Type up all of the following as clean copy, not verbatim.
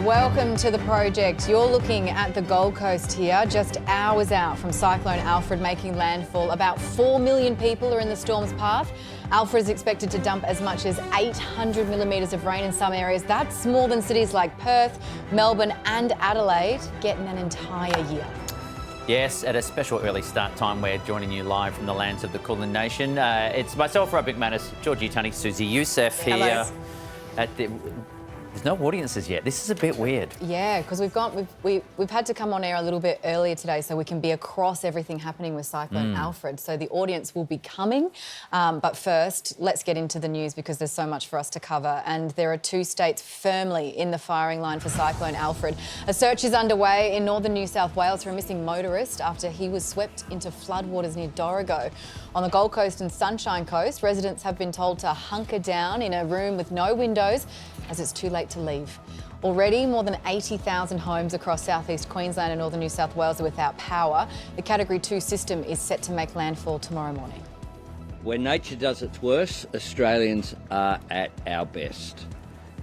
Welcome to the project. You're looking at the Gold Coast here, just hours out from Cyclone Alfred making landfall. About 4 million people are in the storm's path. Alfred is expected to dump as much as 800 millimetres of rain in some areas. That's more than cities like Perth, Melbourne and Adelaide get in an entire year. Yes, at a special early start time, we're joining you live from the lands of the Kulin Nation. It's myself, Rob McManus, Georgie Tunney, Susie Youssef here. There's no audiences yet. This is a bit weird. Yeah, because we've had to come on air a little bit earlier today so we can be across everything happening with Cyclone Alfred. So the audience will be coming. But first, let's get into the news because there's so much for us to cover. And there are 2 states firmly in the firing line for Cyclone Alfred. A search is underway in northern New South Wales for a missing motorist after he was swept into floodwaters near Dorrigo. On the Gold Coast and Sunshine Coast, residents have been told to hunker down in a room with no windows as it's too late to leave. Already, more than 80,000 homes across southeast Queensland and northern New South Wales are without power. The Category 2 system is set to make landfall tomorrow morning. When nature does its worst, Australians are at our best.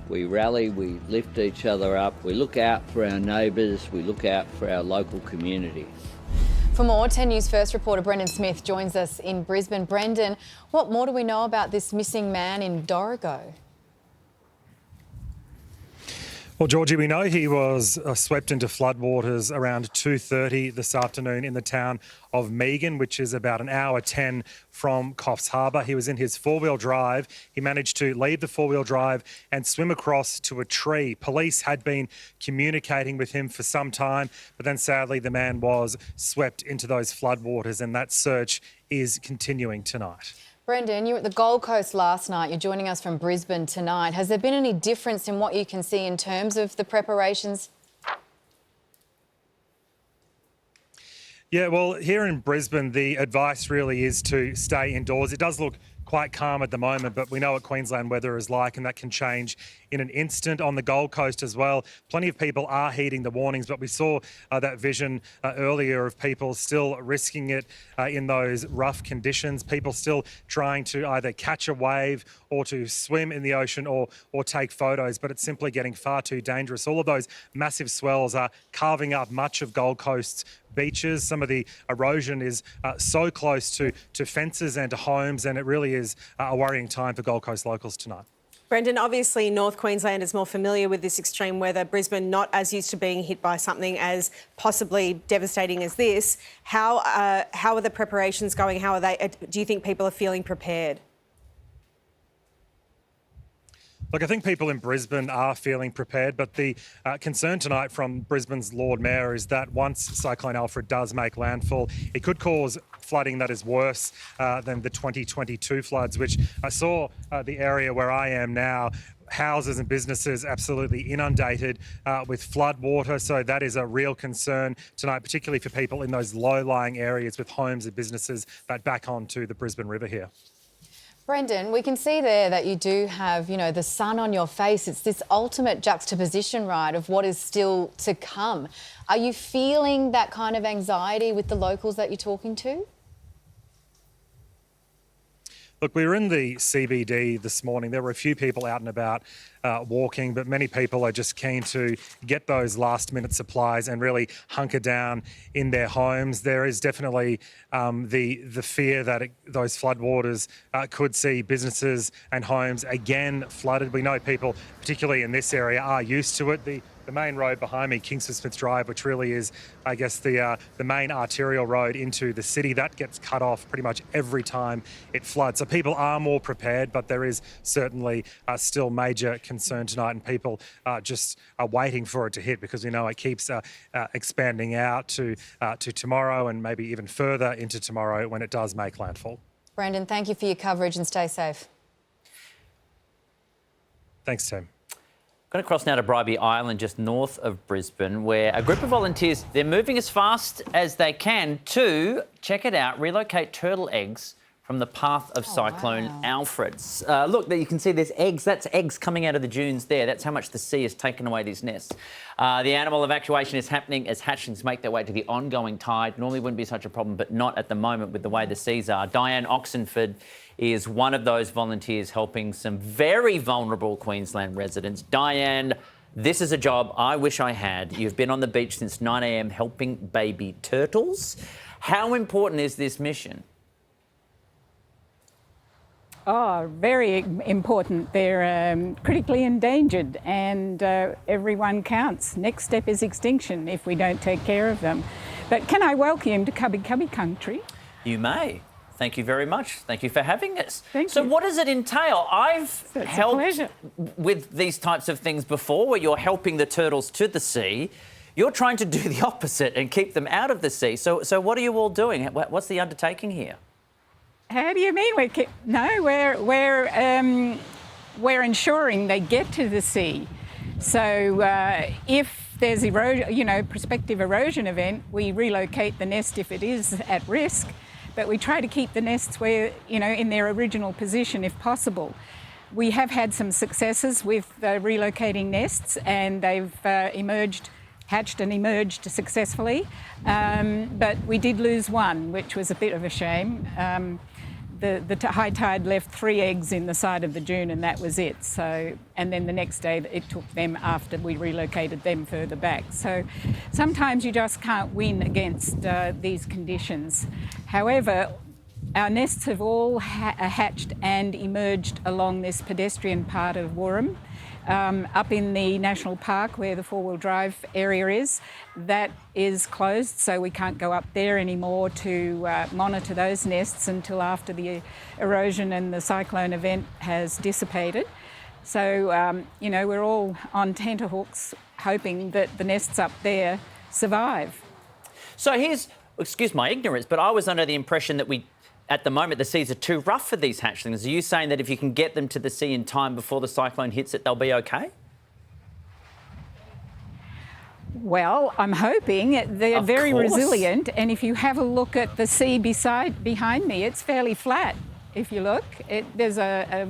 We rally, we lift each other up, we look out for our neighbours, we look out for our local community. For more, 10 News First reporter Brendan Smith joins us in Brisbane. Brendan, what more do we know about this missing man in Dorrigo? Well, Georgie, we know he was swept into floodwaters around 2:30 this afternoon in the town of Megan, which is about an hour 10 from Coffs Harbour. He was in his four-wheel drive. He managed to leave the four-wheel drive and swim across to a tree. Police had been communicating with him for some time, but then sadly the man was swept into those floodwaters, and that search is continuing tonight. Brendan, you were at the Gold Coast last night. You're joining us from Brisbane tonight. Has there been any difference in what you can see in terms of the preparations? Yeah, well, here in Brisbane, the advice really is to stay indoors. It does look quite calm at the moment, but we know what Queensland weather is like and that can change in an instant. On the Gold Coast as well, plenty of people are heeding the warnings, but we saw that vision earlier of people still risking it in those rough conditions, people still trying to either catch a wave or to swim in the ocean or take photos, but it's simply getting far too dangerous. All of those massive swells are carving up much of Gold Coast's beaches. Some of the erosion is so close to fences and to homes, and it really is a worrying time for Gold Coast locals tonight. Brendan, obviously North Queensland is more familiar with this extreme weather. Brisbane not as used to being hit by something as possibly devastating as this. How are the preparations going? How are they? Do you think people are feeling prepared? Look, I think people in Brisbane are feeling prepared, but the concern tonight from Brisbane's Lord Mayor is that once Cyclone Alfred does make landfall, it could cause flooding that is worse than the 2022 floods, which I saw the area where I am now, houses and businesses absolutely inundated with flood water. So that is a real concern tonight, particularly for people in those low-lying areas with homes and businesses that back onto the Brisbane River here. Brendan, we can see there that you do have, you know, the sun on your face. It's this ultimate juxtaposition, right, of what is still to come. Are you feeling that kind of anxiety with the locals that you're talking to? Look, we were in the CBD this morning. There were a few people out and about walking, but many people are just keen to get those last-minute supplies and really hunker down in their homes. There is definitely the fear that those floodwaters could see businesses and homes again flooded. We know people, particularly in this area, are used to it. The main road behind me, Kingsford Smith Drive, which really is, I guess, the main arterial road into the city, that gets cut off pretty much every time it floods. So people are more prepared, but there is certainly still major concern tonight, and people just are waiting for it to hit because we know it keeps expanding out to tomorrow and maybe even further into tomorrow when it does make landfall. Brendan, thank you for your coverage and stay safe. Thanks, Tim. Going to cross now to Bribie Island, just north of Brisbane, where a group of volunteers, they're moving as fast as they can to, check it out, relocate turtle eggs from the path of Cyclone Alfred. Look, there you can see there's eggs. That's eggs coming out of the dunes there. That's how much the sea has taken away these nests. The animal evacuation is happening as hatchlings make their way to the ongoing tide. Normally wouldn't be such a problem, but not at the moment with the way the seas are. Diane Oxenford is one of those volunteers helping some very vulnerable Queensland residents. Diane, This is a job I wish I had. You've been on the beach since 9 a.m. helping baby turtles. How important is this mission? Oh, very important. They're critically endangered and everyone counts. Next step is extinction if we don't take care of them. But can I welcome you to Cubby Cubby country? You may. Thank you very much. Thank you for having us. Thank so you. What does it entail? I've It's a helped pleasure. with these types of things before where you're helping the turtles to the sea. You're trying to do the opposite and keep them out of the sea. So what are you all doing? What's the undertaking here? How do you mean? We're ensuring they get to the sea. So if there's prospective erosion event, we relocate the nest if it is at risk, but we try to keep the nests where, in their original position if possible. We have had some successes with relocating nests and they've hatched and emerged successfully, but we did lose one, which was a bit of a shame. The high tide left 3 eggs in the side of the dune and that was it. So, and then the next day it took them after we relocated them further back. So sometimes you just can't win against these conditions. However, our nests have all hatched and emerged along this pedestrian part of Wooreen. Up in the national park where the four-wheel drive area is, that is closed, so we can't go up there anymore to monitor those nests until after the erosion and the cyclone event has dissipated. So, we're all on tenterhooks hoping that the nests up there survive. So excuse my ignorance, but I was under the impression that at the moment, the seas are too rough for these hatchlings. Are you saying that if you can get them to the sea in time before the cyclone hits it, they'll be okay? Well, I'm hoping. They're very resilient, and if you have a look at the sea behind me, it's fairly flat. If you look, there's the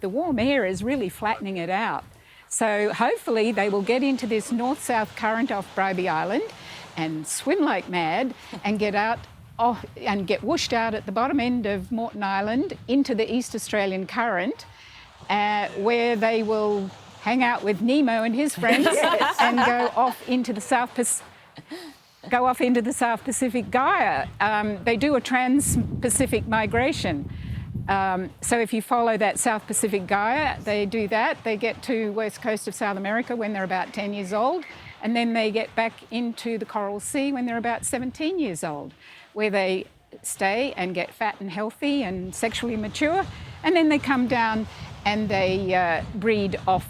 warm air is really flattening it out. So hopefully they will get into this north-south current off Próvaí Island and swim like mad and get out and get whooshed out at the bottom end of Moreton Island into the East Australian current, where they will hang out with Nemo and his friends and go off into the South Pacific Gaia. They do a trans-Pacific migration. So if you follow that South Pacific Gaia, they do that. They get to west coast of South America when they're about 10 years old, and then they get back into the Coral Sea when they're about 17 years old, where they stay and get fat and healthy and sexually mature, and then they come down and they breed off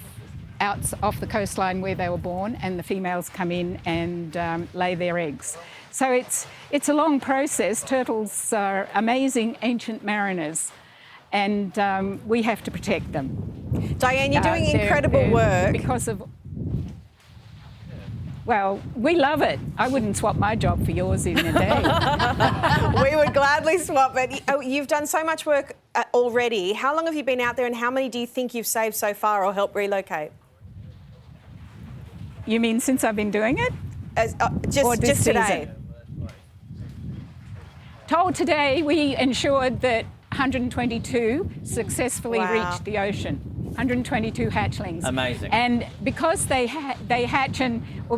the coastline where they were born, and the females come in and lay their eggs. So it's a long process. Turtles are amazing ancient mariners, and we have to protect them. Diane, you're doing incredible work. Because of... Well, we love it. I wouldn't swap my job for yours in a day. We would gladly swap it. You've done so much work already. How long have you been out there and how many do you think you've saved so far or helped relocate? You mean since I've been doing it? Just today. Today we ensured that 122 successfully reached the ocean. 122 hatchlings. Amazing. And because they hatch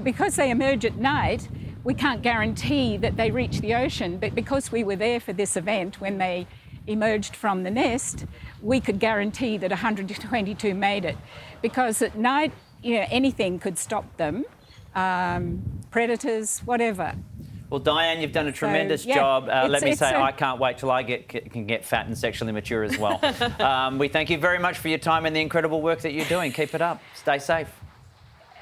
because they emerge at night, we can't guarantee that they reach the ocean. But because we were there for this event when they emerged from the nest, we could guarantee that 122 made it. Because at night, anything could stop them, predators, whatever. Well, Diane, you've done a tremendous job. Let me say, I can't wait till I can get fat and sexually mature as well. We thank you very much for your time and the incredible work that you're doing. Keep it up. Stay safe.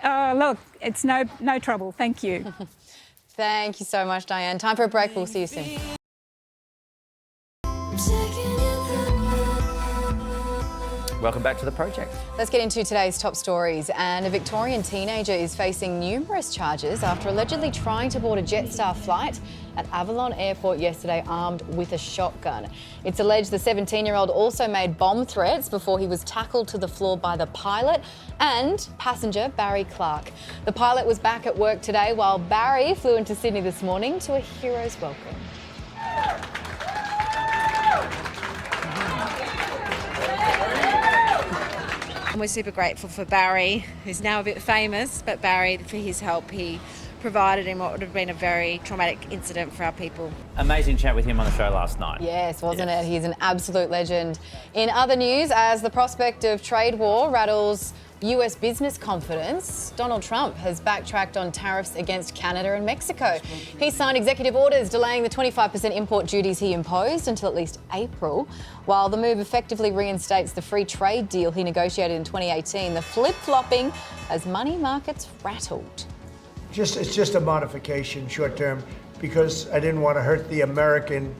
Look, it's no trouble. Thank you. Thank you so much, Diane. Time for a break. We'll see you soon. Welcome back to the project. Let's get into today's top stories. And a Victorian teenager is facing numerous charges after allegedly trying to board a Jetstar flight at Avalon Airport yesterday armed with a shotgun. It's alleged the 17-year-old also made bomb threats before he was tackled to the floor by the pilot and passenger Barry Clark. The pilot was back at work today while Barry flew into Sydney this morning to a hero's welcome. And we're super grateful for Barry, who's now a bit famous, but Barry, for his help he provided in what would have been a very traumatic incident for our people. Amazing chat with him on the show last night. Yes, wasn't it? He's an absolute legend. In other news, as the prospect of trade war rattles US business confidence, Donald Trump has backtracked on tariffs against Canada and Mexico. He signed executive orders delaying the 25% import duties he imposed until at least April. While the move effectively reinstates the free trade deal he negotiated in 2018, the flip-flopping as money markets rattled. It's just a modification short term because I didn't want to hurt the American,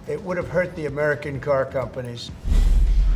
it would have hurt the American car companies.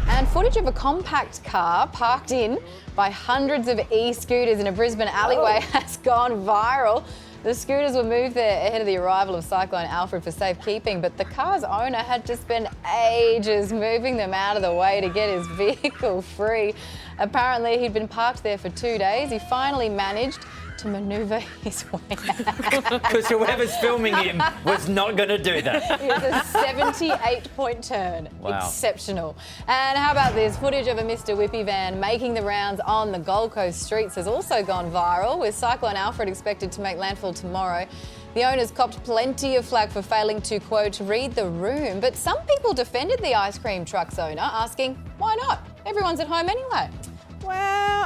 And footage of a compact car parked in by hundreds of e-scooters in a Brisbane alleyway has gone viral. The scooters were moved there ahead of the arrival of Cyclone Alfred for safekeeping, but the car's owner had to spend ages moving them out of the way to get his vehicle free. Apparently, he'd been parked there for 2 days. He finally managed to manoeuvre his way out. Because whoever's filming him was not going to do that. It was a 78-point turn. Wow. Exceptional. And how about this? Footage of a Mr. Whippy van making the rounds on the Gold Coast streets has also gone viral, with Cyclone Alfred expected to make landfall tomorrow. The owners copped plenty of flack for failing to, quote, read the room. But some people defended the ice cream truck's owner, asking, why not? Everyone's at home anyway. Well,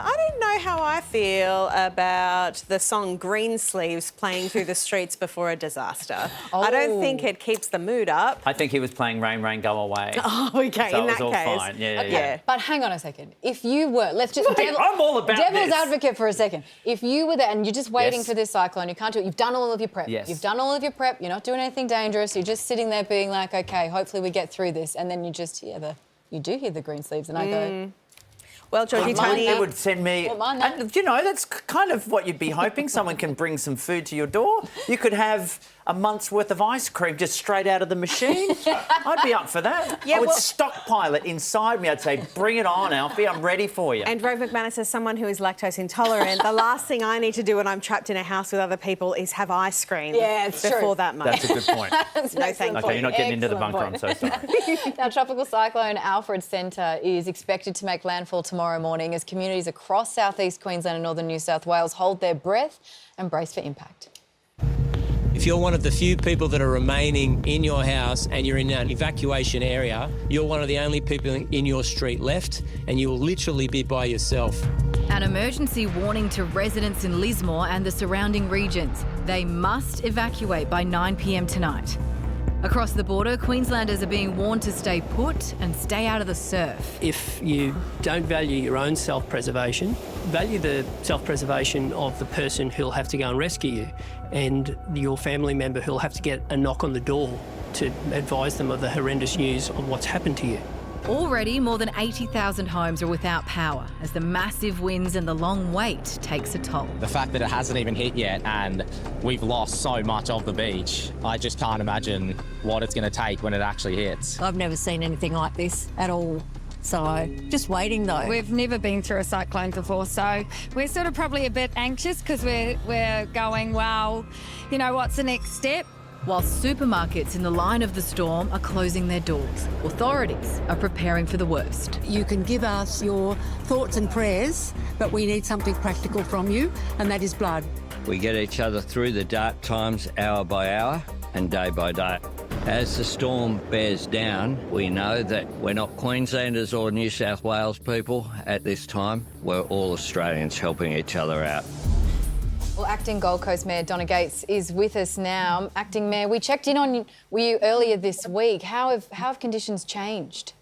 I don't know how I feel about the song Greensleeves playing through the streets before a disaster. I don't think it keeps the mood up. I think he was playing Rain, Rain, Go Away. Oh, okay, So in it was that all case. fine. Yeah. Yeah. But hang on a second. If you were, let's just... I'm all about devil's this. advocate for a second. If you were there and you're just waiting Yes. for this cyclone, you can't do it. You've done all of your prep. Yes. You've done all of your prep. You're not doing anything dangerous. You're just sitting there being like, okay, hopefully we get through this. And then you just hear you do hear the green sleeves and I go... Well, Georgie, Tony... It would send me... And, you know, that's kind of what you'd be hoping. Someone can bring some food to your door. You could have a month's worth of ice cream just straight out of the machine. I'd be up for that. Yeah, I would well- stockpile it inside me. I'd say, bring it on, Alfie. I'm ready for you. And Rove McManus, as someone who is lactose intolerant, the last thing I need to do when I'm trapped in a house with other people is have ice cream before that much. That's a good point. No, thank you. OK, you're not getting into the Excellent bunker. point. I'm so sorry. Now, Tropical Cyclone Alfred Centre is expected to make landfall tomorrow morning as communities across southeast Queensland and northern New South Wales hold their breath and brace for impact. If you're one of the few people that are remaining in your house and you're in an evacuation area, you're one of the only people in your street left and you will literally be by yourself. An emergency warning to residents in Lismore and the surrounding regions. They must evacuate by 9 p.m. tonight. Across the border, Queenslanders are being warned to stay put and stay out of the surf. If you don't value your own self-preservation, value the self-preservation of the person who'll have to go and rescue you and your family member who'll have to get a knock on the door to advise them of the horrendous news of what's happened to you. Already, more than 80,000 homes are without power as the massive winds and the long wait takes a toll. The fact that it hasn't even hit yet and we've lost so much of the beach, I just can't imagine what it's going to take when it actually hits. I've never seen anything like this at all. So just waiting though. We've never been through a cyclone before, so we're sort of probably a bit anxious because we're going, well, you know, what's the next step? While supermarkets in the line of the storm are closing their doors, authorities are preparing for the worst. You can give us your thoughts and prayers, but we need something practical from you, and that is blood. We get each other through the dark times hour by hour and day by day. As the storm bears down, we know that we're not Queenslanders or New South Wales people at this time. We're all Australians helping each other out. Well, Acting Gold Coast Mayor Donna Gates is with us now. Acting Mayor, we checked in on you earlier this week. How have conditions changed?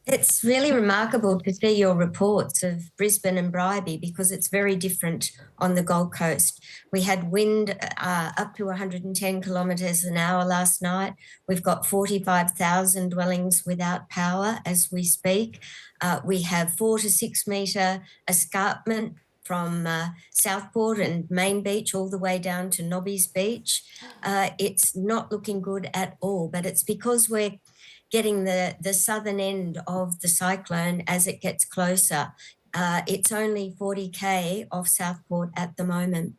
It's really remarkable to see your reports of Brisbane and Próvaí because it's very different on the Gold Coast. We had wind up to 110 kilometres an hour last night. We've got 45,000 dwellings without power as we speak. We have 4 to 6 metre escarpment from Southport and Main Beach all the way down to Nobby's Beach. It's not looking good at all, but it's because we're getting the southern end of the cyclone as it gets closer. It's only 40k off Southport at the moment.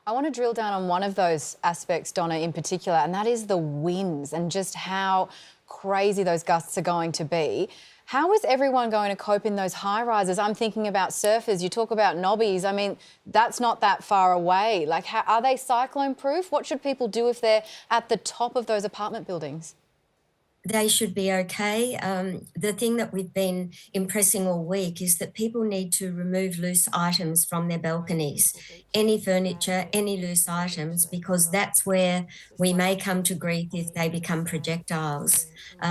I want to drill down on one of those aspects, Donna, in particular, and that is the winds and just how crazy those gusts are going to be. How is everyone going to cope in those high rises? I'm thinking about surfers. You talk about nobbies. I mean, that's not that far away. Like, are they cyclone proof? What should people do if they're at the top of those apartment buildings? They should be okay. The thing that we've been impressing all week is that people need to remove loose items from their balconies, any furniture, any loose items, because that's where we may come to grief if they become projectiles.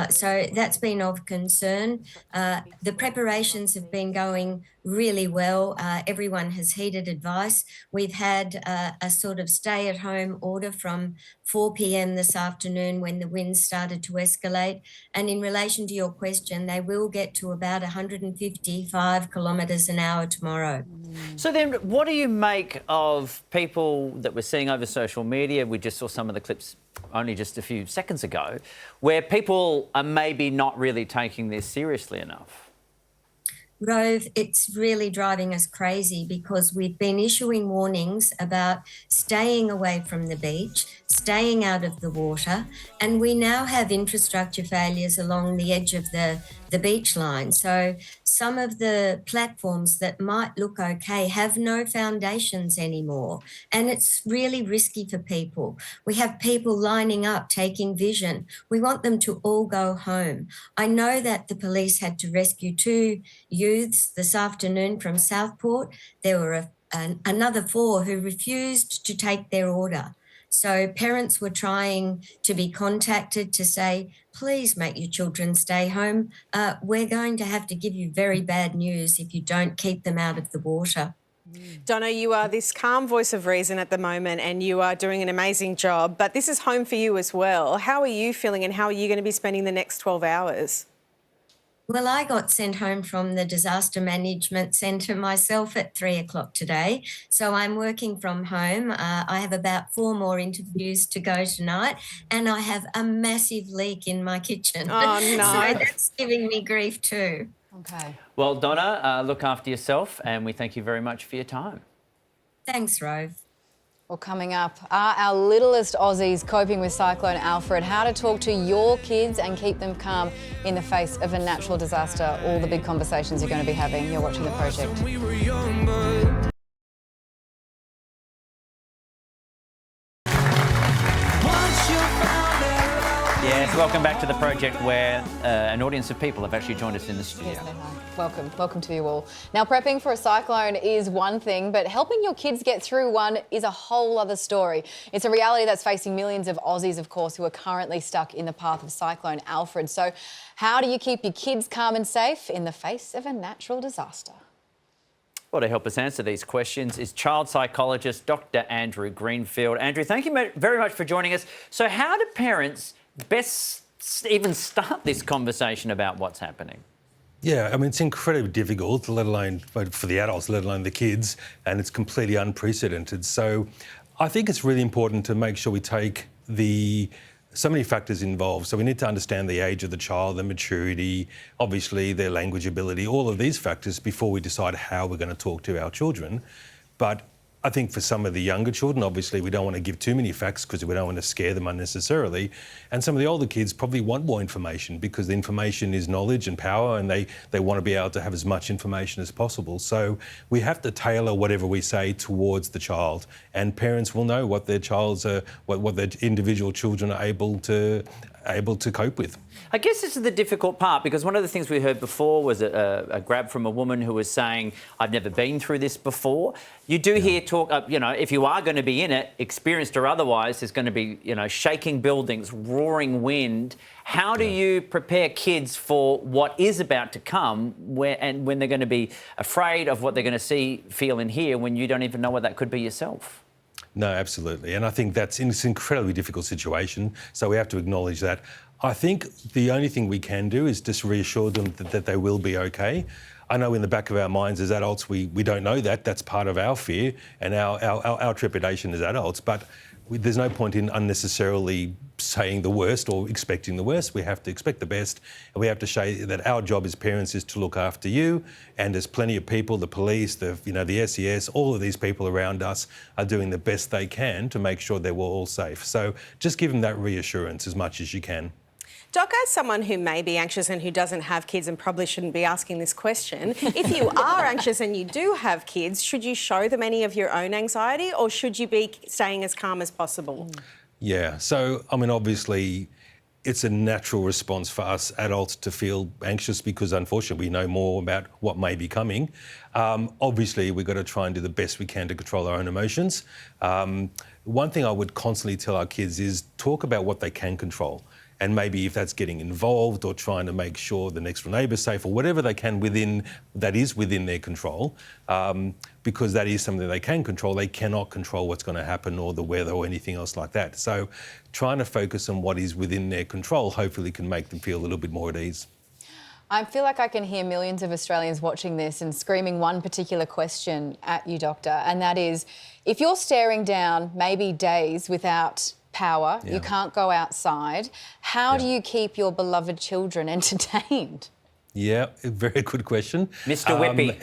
So that's been of concern. The preparations have been going really well. Everyone has heeded advice. We've had a sort of stay-at-home order from 4 p.m. this afternoon when the winds started to escalate. And in relation to your question, they will get to about 155 kilometres an hour tomorrow. So then what do you make of people that we're seeing over social media? We just saw some of the clips only just a few seconds ago, where people are maybe not really taking this seriously enough. Rove, it's really driving us crazy because we've been issuing warnings about staying away from the beach, staying out of the water, and we now have infrastructure failures along the edge of the beach line. So some of the platforms that might look okay have no foundations anymore, and it's really risky for people. We have people lining up, taking vision. We want them to all go home. I know that the police had to rescue 2 youths this afternoon from Southport. There were another 4 who refused to take their order. So parents were trying to be contacted to say, please make your children stay home. We're going to have to give you very bad news if you don't keep them out of the water. Donna, you are this calm voice of reason at the moment and you are doing an amazing job, but this is home for you as well. How are you feeling and how are you going to be spending the next 12 hours? Well, I got sent home from the Disaster Management Centre myself at 3 o'clock today. So I'm working from home. I have about 4 more interviews to go tonight and I have a massive leak in my kitchen. Oh, no. So that's giving me grief too. Okay. Well, Donna, look after yourself and we thank you very much for your time. Thanks, Rove. Well, coming up, are our littlest Aussies coping with Cyclone Alfred? How to talk to your kids and keep them calm in the face of a natural disaster. All the big conversations you're going to be having. You're watching The Project. Yes, welcome back to The Project, where an audience of people have actually joined us in the studio. Yes, they have. Welcome. Welcome to you all. Now, prepping for a cyclone is one thing, but helping your kids get through one is a whole other story. It's a reality that's facing millions of Aussies, of course, who are currently stuck in the path of Cyclone Alfred. So how do you keep your kids calm and safe in the face of a natural disaster? Well, to help us answer these questions is child psychologist Dr. Andrew Greenfield. Andrew, thank you very much for joining us. So how do parents best even start this conversation about what's happening? Yeah, I mean, it's incredibly difficult, let alone for the adults, let alone the kids, and it's completely unprecedented. So I think it's really important to make sure we take so many factors involved. So we need to understand the age of the child, the maturity, obviously their language ability, all of these factors before we decide how we're going to talk to our children. But I think for some of the younger children, obviously, we don't want to give too many facts because we don't want to scare them unnecessarily. And some of the older kids probably want more information because the information is knowledge and power and they want to be able to have as much information as possible. So we have to tailor whatever we say towards the child, and parents will know what their what their individual children are able to cope with. I guess this is the difficult part, because one of the things we heard before was a grab from a woman who was saying, I've never been through this before. You do hear talk, if you are going to be in it, experienced or otherwise, there's going to be, shaking buildings, roaring wind. How do you prepare kids for what is about to come when they're going to be afraid of what they're going to see, feel and hear when you don't even know what that could be yourself? No, absolutely. And I think it's an incredibly difficult situation. So we have to acknowledge that. I think the only thing we can do is just reassure them that they will be okay. I know in the back of our minds as adults, we don't know that. That's part of our fear and our trepidation as adults. But there's no point in unnecessarily saying the worst or expecting the worst. We have to expect the best, and we have to show that our job as parents is to look after you. And there's plenty of people, the police, the SES, all of these people around us are doing the best they can to make sure that we're all safe. So just give them that reassurance as much as you can. Doc, as someone who may be anxious and who doesn't have kids and probably shouldn't be asking this question, if you are anxious and you do have kids, should you show them any of your own anxiety or should you be staying as calm as possible? Yeah, so, I mean, obviously, it's a natural response for us adults to feel anxious because, unfortunately, we know more about what may be coming. Obviously, we've got to try and do the best we can to control our own emotions. One thing I would constantly tell our kids is talk about what they can control. And maybe if that's getting involved or trying to make sure the next door neighbour's safe or whatever they can that is within their control, because that is something they can control. They cannot control what's going to happen or the weather or anything else like that. So trying to focus on what is within their control hopefully can make them feel a little bit more at ease. I feel like I can hear millions of Australians watching this and screaming one particular question at you, Doctor, and that is, if you're staring down maybe days without power, you can't go outside, how do you keep your beloved children entertained? Yeah, a very good question. Mr. Whippy.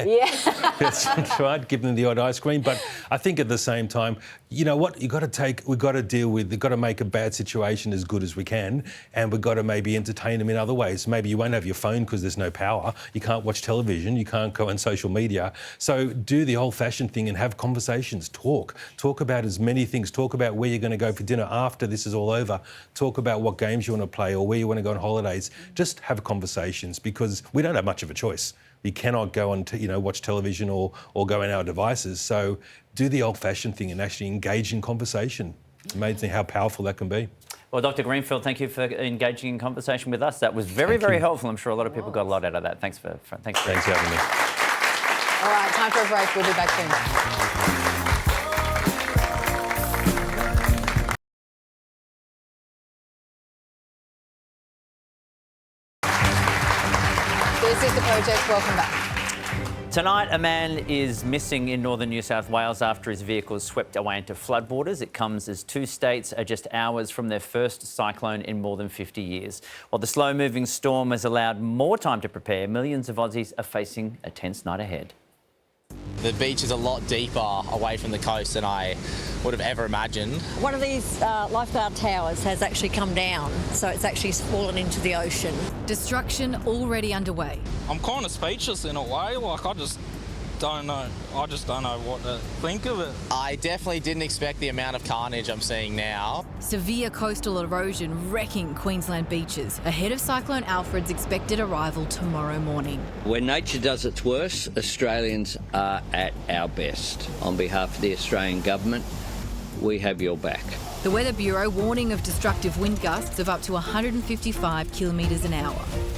That's right, give them the odd ice cream. But I think at the same time, you know what, we've got to deal with, we've got to make a bad situation as good as we can, and we've got to maybe entertain them in other ways. Maybe you won't have your phone because there's no power, you can't watch television, you can't go on social media. So do the old-fashioned thing and have conversations, talk about as many things, talk about where you're going to go for dinner after this is all over, talk about what games you want to play or where you want to go on holidays. Just have conversations because we don't have much of a choice. We cannot go on to, watch television or go on our devices. So do the old-fashioned thing and actually engage in conversation. Amazing how powerful that can be. Well, Dr. Greenfield, thank you for engaging in conversation with us. That was very, very helpful. I'm sure a lot of people got a lot out of that. Thanks for having me. All right, time for a break. We'll be back soon. This is The Project. Welcome back. Tonight, a man is missing in northern New South Wales after his vehicle was swept away into floodwaters. It comes as two states are just hours from their first cyclone in more than 50 years. While the slow-moving storm has allowed more time to prepare, millions of Aussies are facing a tense night ahead. The beach is a lot deeper away from the coast than I would have ever imagined. One of these lifeguard towers has actually come down, so it's actually fallen into the ocean. Destruction already underway. I'm kind of speechless in a way, like I just don't know what to think of it. I definitely didn't expect the amount of carnage I'm seeing now. Severe coastal erosion wrecking Queensland beaches ahead of Cyclone Alfred's expected arrival tomorrow morning. When nature does its worst, Australians are at our best. On behalf of the Australian government, we have your back. The Weather Bureau warning of destructive wind gusts of up to 155 kilometres an hour.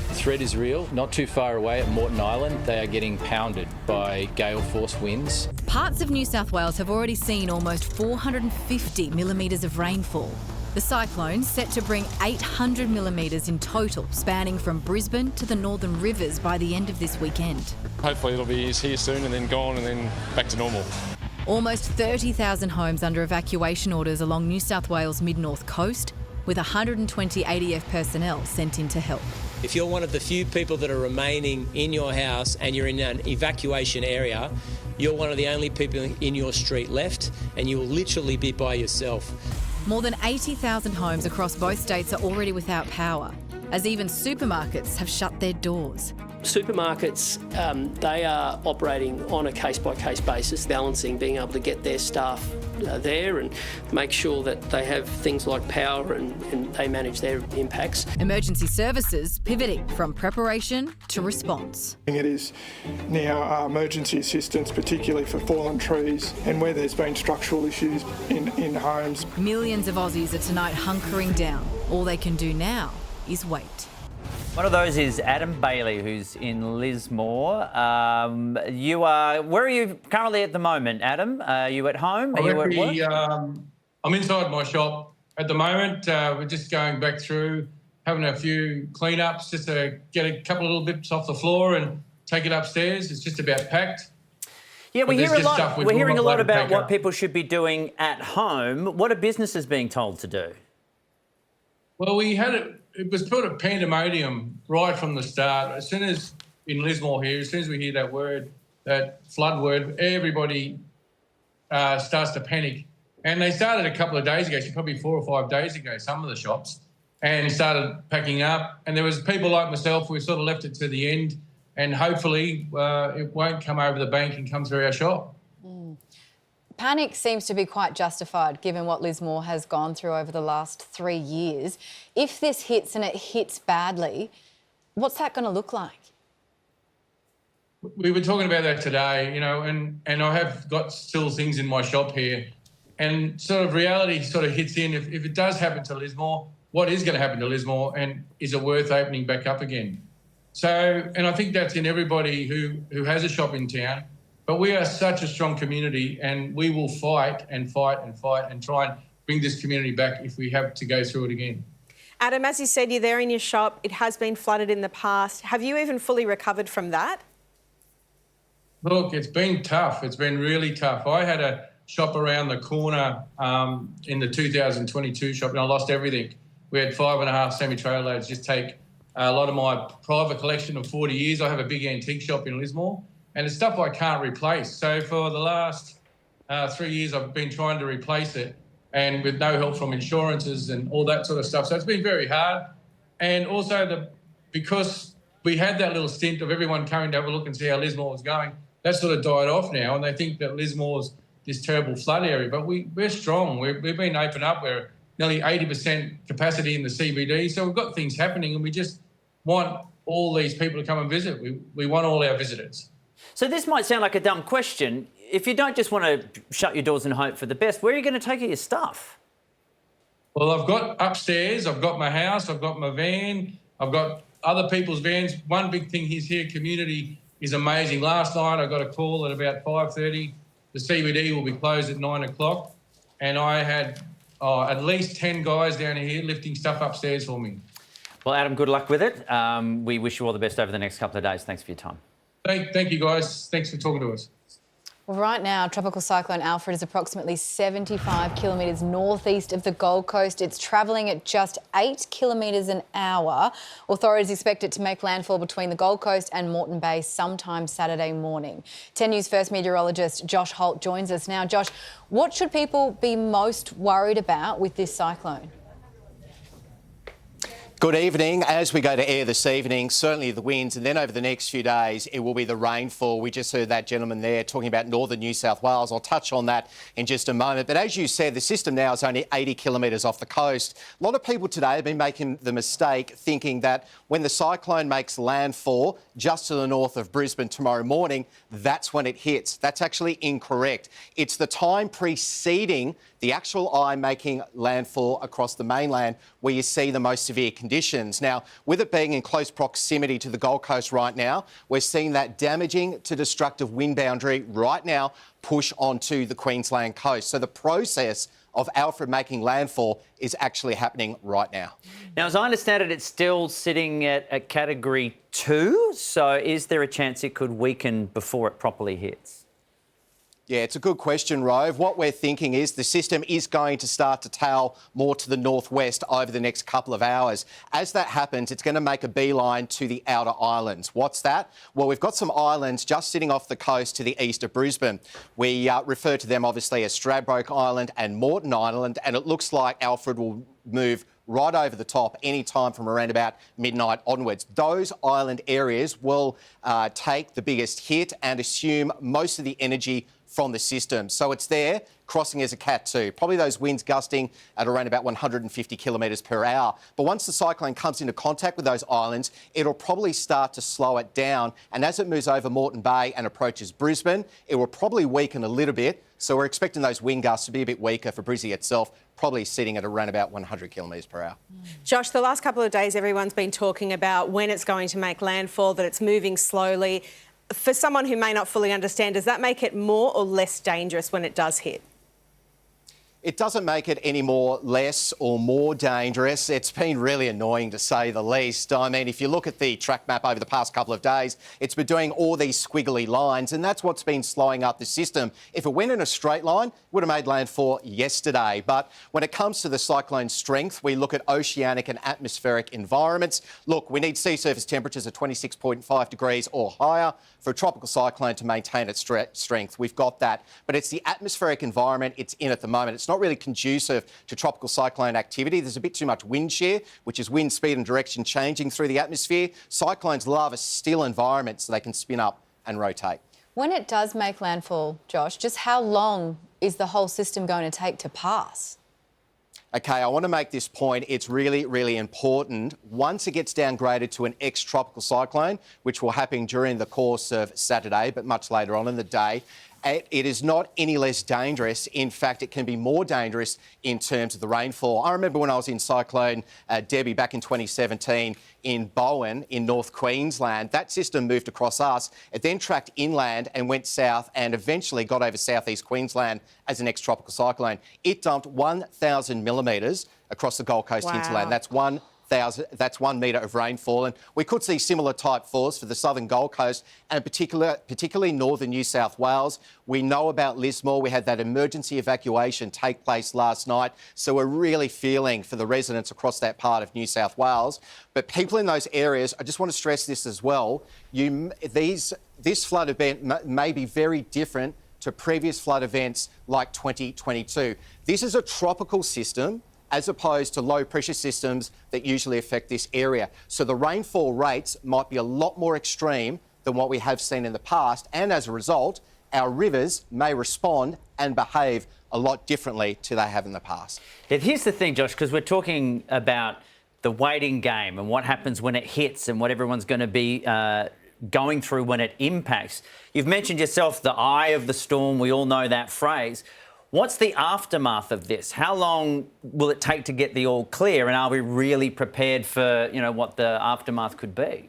The threat is real. Not too far away at Moreton Island, they are getting pounded by gale force winds. Parts of New South Wales have already seen almost 450 millimetres of rainfall. The cyclone set to bring 800 millimetres in total, spanning from Brisbane to the Northern Rivers by the end of this weekend. Hopefully it'll be here soon and then gone and then back to normal. Almost 30,000 homes under evacuation orders along New South Wales mid-north coast, with 120 ADF personnel sent in to help. If you're one of the few people that are remaining in your house and you're in an evacuation area, you're one of the only people in your street left, and you will literally be by yourself. More than 80,000 homes across both states are already without power, as even supermarkets have shut their doors. Supermarkets, they are operating on a case-by-case basis, balancing being able to get their staff there and make sure that they have things like power and they manage their impacts. Emergency services pivoting from preparation to response. It is now emergency assistance, particularly for fallen trees and where there's been structural issues in homes. Millions of Aussies are tonight hunkering down. All they can do now is wait. One of those is Adam Bailey, who's in Lismore. Where are you currently at the moment, Adam? Are you at home? Are you at work? I'm inside my shop at the moment. We're just going back through, having a few clean-ups just to get a couple of little bits off the floor and take it upstairs. It's just about packed. Yeah, we're hearing a lot about what people should be doing at home. What are businesses being told to do? Well, it was put a pandemonium right from the start. As soon as in Lismore here, as soon as we hear that word, that flood word, everybody starts to panic. And they started a couple of days ago, probably 4 or 5 days ago, some of the shops. and started packing up. And there was people like myself, we sort of left it to the end, and hopefully it won't come over the bank and come through our shop. Panic seems to be quite justified given what Lismore has gone through over the last 3 years. If this hits and it hits badly, what's that going to look like? We were talking about that today, you know, and I have got still things in my shop here, and sort of reality sort of hits in. If it does happen to Lismore, what is going to happen to Lismore, and is it worth opening back up again? So, and I think that's in everybody who has a shop in town. But we are such a strong community, and we will fight and fight and fight and try and bring this community back if we have to go through it again. Adam, as you said, you're there in your shop. It has been flooded in the past. Have you even fully recovered from that? Look, it's been tough. It's been really tough. I had a shop around the corner in the 2022 shop, and I lost everything. We had 5.5 semi-trailer loads just take a lot of my private collection of 40 years. I have a big antique shop in Lismore, and it's stuff I can't replace. So for the last 3 years, I've been trying to replace it, and with no help from insurances and all that sort of stuff. So it's been very hard. And also because we had that little stint of everyone coming to have a look and see how Lismore was going, that sort of died off now, and they think that Lismore's this terrible flood area. But we're strong. We've been open up. We're nearly 80% capacity in the CBD. So we've got things happening, and we just want all these people to come and visit. We want all our visitors. So this might sound like a dumb question. If you don't just want to shut your doors and hope for the best, where are you going to take your stuff? Well, I've got upstairs, I've got my house, I've got my van, I've got other people's vans. One big thing is here, community is amazing. Last night I got a call at about 5:30. The CBD will be closed at 9 o'clock. And I had at least 10 guys down here lifting stuff upstairs for me. Well, Adam, good luck with it. We wish you all the best over the next couple of days. Thanks for your time. Thank you, guys. Thanks for talking to us. Well, right now, Tropical Cyclone Alfred is approximately 75 kilometres northeast of the Gold Coast. It's travelling at just 8 kilometres an hour. Authorities expect it to make landfall between the Gold Coast and Moreton Bay sometime Saturday morning. 10 News First meteorologist Josh Holt joins us now. Josh, what should people be most worried about with this cyclone? Good evening. As we go to air this evening, certainly the winds, and then over the next few days, it will be the rainfall. We just heard that gentleman there talking about northern New South Wales. I'll touch on that in just a moment. But as you said, the system now is only 80 kilometres off the coast. A lot of people today have been making the mistake thinking that when the cyclone makes landfall just to the north of Brisbane tomorrow morning, that's when it hits. That's actually incorrect. It's the time preceding the actual eye making landfall across the mainland where you see the most severe conditions. Now, with it being in close proximity to the Gold Coast right now, we're seeing that damaging to destructive wind boundary right now push onto the Queensland coast. So the process of Alfred making landfall is actually happening right now. Now, as I understand it, it's still sitting at a Category 2. So is there a chance it could weaken before it properly hits? Yeah, it's a good question, Rove. What we're thinking is the system is going to start to tail more to the northwest over the next couple of hours. As that happens, it's going to make a beeline to the outer islands. What's that? Well, we've got some islands just sitting off the coast to the east of Brisbane. We refer to them obviously as Stradbroke Island and Moreton Island, and it looks like Alfred will move right over the top any time from around about midnight onwards. Those island areas will take the biggest hit and assume most of the energy from the system. So it's there, crossing as a Cat 2. Probably those winds gusting at around about 150 kilometres per hour. But once the cyclone comes into contact with those islands, it'll probably start to slow it down. And as it moves over Moreton Bay and approaches Brisbane, it will probably weaken a little bit. So we're expecting those wind gusts to be a bit weaker for Brizzy itself, probably sitting at around about 100 kilometres per hour. Josh, the last couple of days, everyone's been talking about when it's going to make landfall, that it's moving slowly. For someone who may not fully understand, does that make it more or less dangerous when it does hit? It doesn't make it any more less or more dangerous. It's been really annoying to say the least. I mean, if you look at the track map over the past couple of days, it's been doing all these squiggly lines, and that's what's been slowing up the system. If it went in a straight line, it would have made landfall yesterday. But when it comes to the cyclone's strength, we look at oceanic and atmospheric environments. Look, we need sea surface temperatures of 26.5 degrees or higher for a tropical cyclone to maintain its strength. We've got that. But it's the atmospheric environment it's in at the moment. It's not not really conducive to tropical cyclone activity. There's a bit too much wind shear, which is wind speed and direction changing through the atmosphere. Cyclones love a still environment so they can spin up and rotate. When it does make landfall, Josh, just how long is the whole system going to take to pass? OK, I want to make this point. It's really, really important. Once it gets downgraded to an ex-tropical cyclone, which will happen during the course of Saturday, but much later on in the day, it is not any less dangerous. In fact, it can be more dangerous in terms of the rainfall. I remember when I was in Cyclone Debbie back in 2017 in Bowen in North Queensland, that system moved across us. It then tracked inland and went south and eventually got over southeast Queensland as an ex-tropical cyclone. It dumped 1,000 millimetres across the Gold Coast hinterland. That's 1 metre of rainfall, and we could see similar type falls for the southern Gold Coast and particularly northern New South Wales. We know about Lismore. We had that emergency evacuation take place last night, so we're really feeling for the residents across that part of New South Wales. But people in those areas, I just want to stress this as well, this flood event may be very different to previous flood events like 2022. This is a tropical system as opposed to low pressure systems that usually affect this area. So the rainfall rates might be a lot more extreme than what we have seen in the past, and as a result, our rivers may respond and behave a lot differently to they have in the past. Yeah, here's the thing, Josh, because we're talking about the waiting game and what happens when it hits and what everyone's going to be going through when it impacts. You've mentioned yourself the eye of the storm. We all know that phrase. What's the aftermath of this? How long will it take to get the all clear, and are we really prepared for, what the aftermath could be?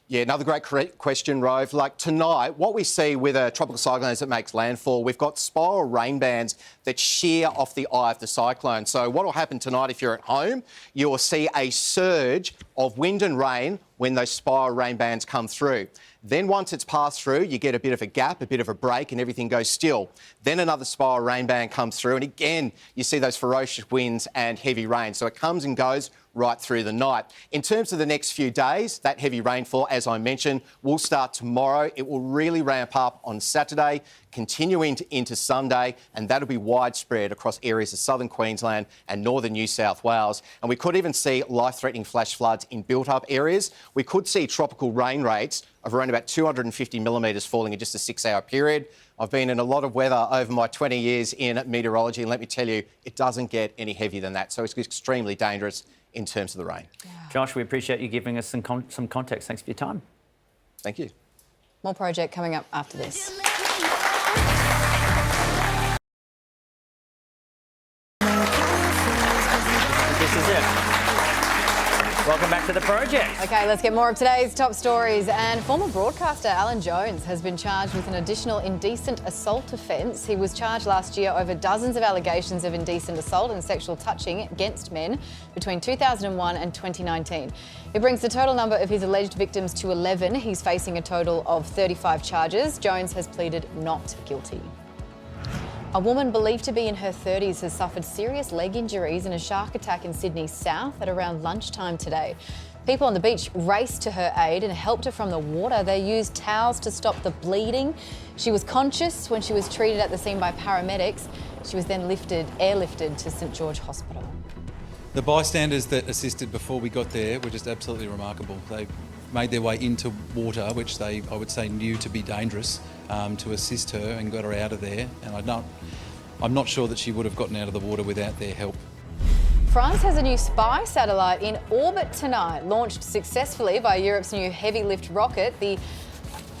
Yeah, another great question, Rove. Like tonight, what we see with a tropical cyclone as it makes landfall, we've got spiral rain bands that shear off the eye of the cyclone. So what will happen tonight if you're at home, you will see a surge of wind and rain when those spiral rain bands come through. Then once it's passed through, you get a bit of a gap, a bit of a break, and everything goes still. Then another spiral rain band comes through, and again, you see those ferocious winds and heavy rain. So it comes and goes right through the night. In terms of the next few days, that heavy rainfall, as I mentioned, will start tomorrow. It will really ramp up on Saturday, continuing into Sunday, and that'll be widespread across areas of southern Queensland and northern New South Wales. And we could even see life-threatening flash floods in built-up areas. We could see tropical rain rates of around about 250 millimetres falling in just a 6-hour period. I've been in a lot of weather over my 20 years in meteorology, and let me tell you, it doesn't get any heavier than that. So it's extremely dangerous in terms of the rain. Yeah. Josh, we appreciate you giving us some context. Thanks for your time. Thank you. More project coming up after this. This is it. Welcome back to the project. OK, let's get more of today's top stories. And former broadcaster Alan Jones has been charged with an additional indecent assault offence. He was charged last year over dozens of allegations of indecent assault and sexual touching against men between 2001 and 2019. It brings the total number of his alleged victims to 11. He's facing a total of 35 charges. Jones has pleaded not guilty. A woman believed to be in her 30s has suffered serious leg injuries in a shark attack in Sydney South at around lunchtime today. People on the beach raced to her aid and helped her from the water. They used towels to stop the bleeding. She was conscious when she was treated at the scene by paramedics. She was then airlifted to St George Hospital. The bystanders that assisted before we got there were just absolutely remarkable. They made their way into water, which they, I would say, knew to be dangerous, to assist her and got her out of there. And I'm not sure that she would have gotten out of the water without their help. France has a new spy satellite in orbit tonight, launched successfully by Europe's new heavy lift rocket, the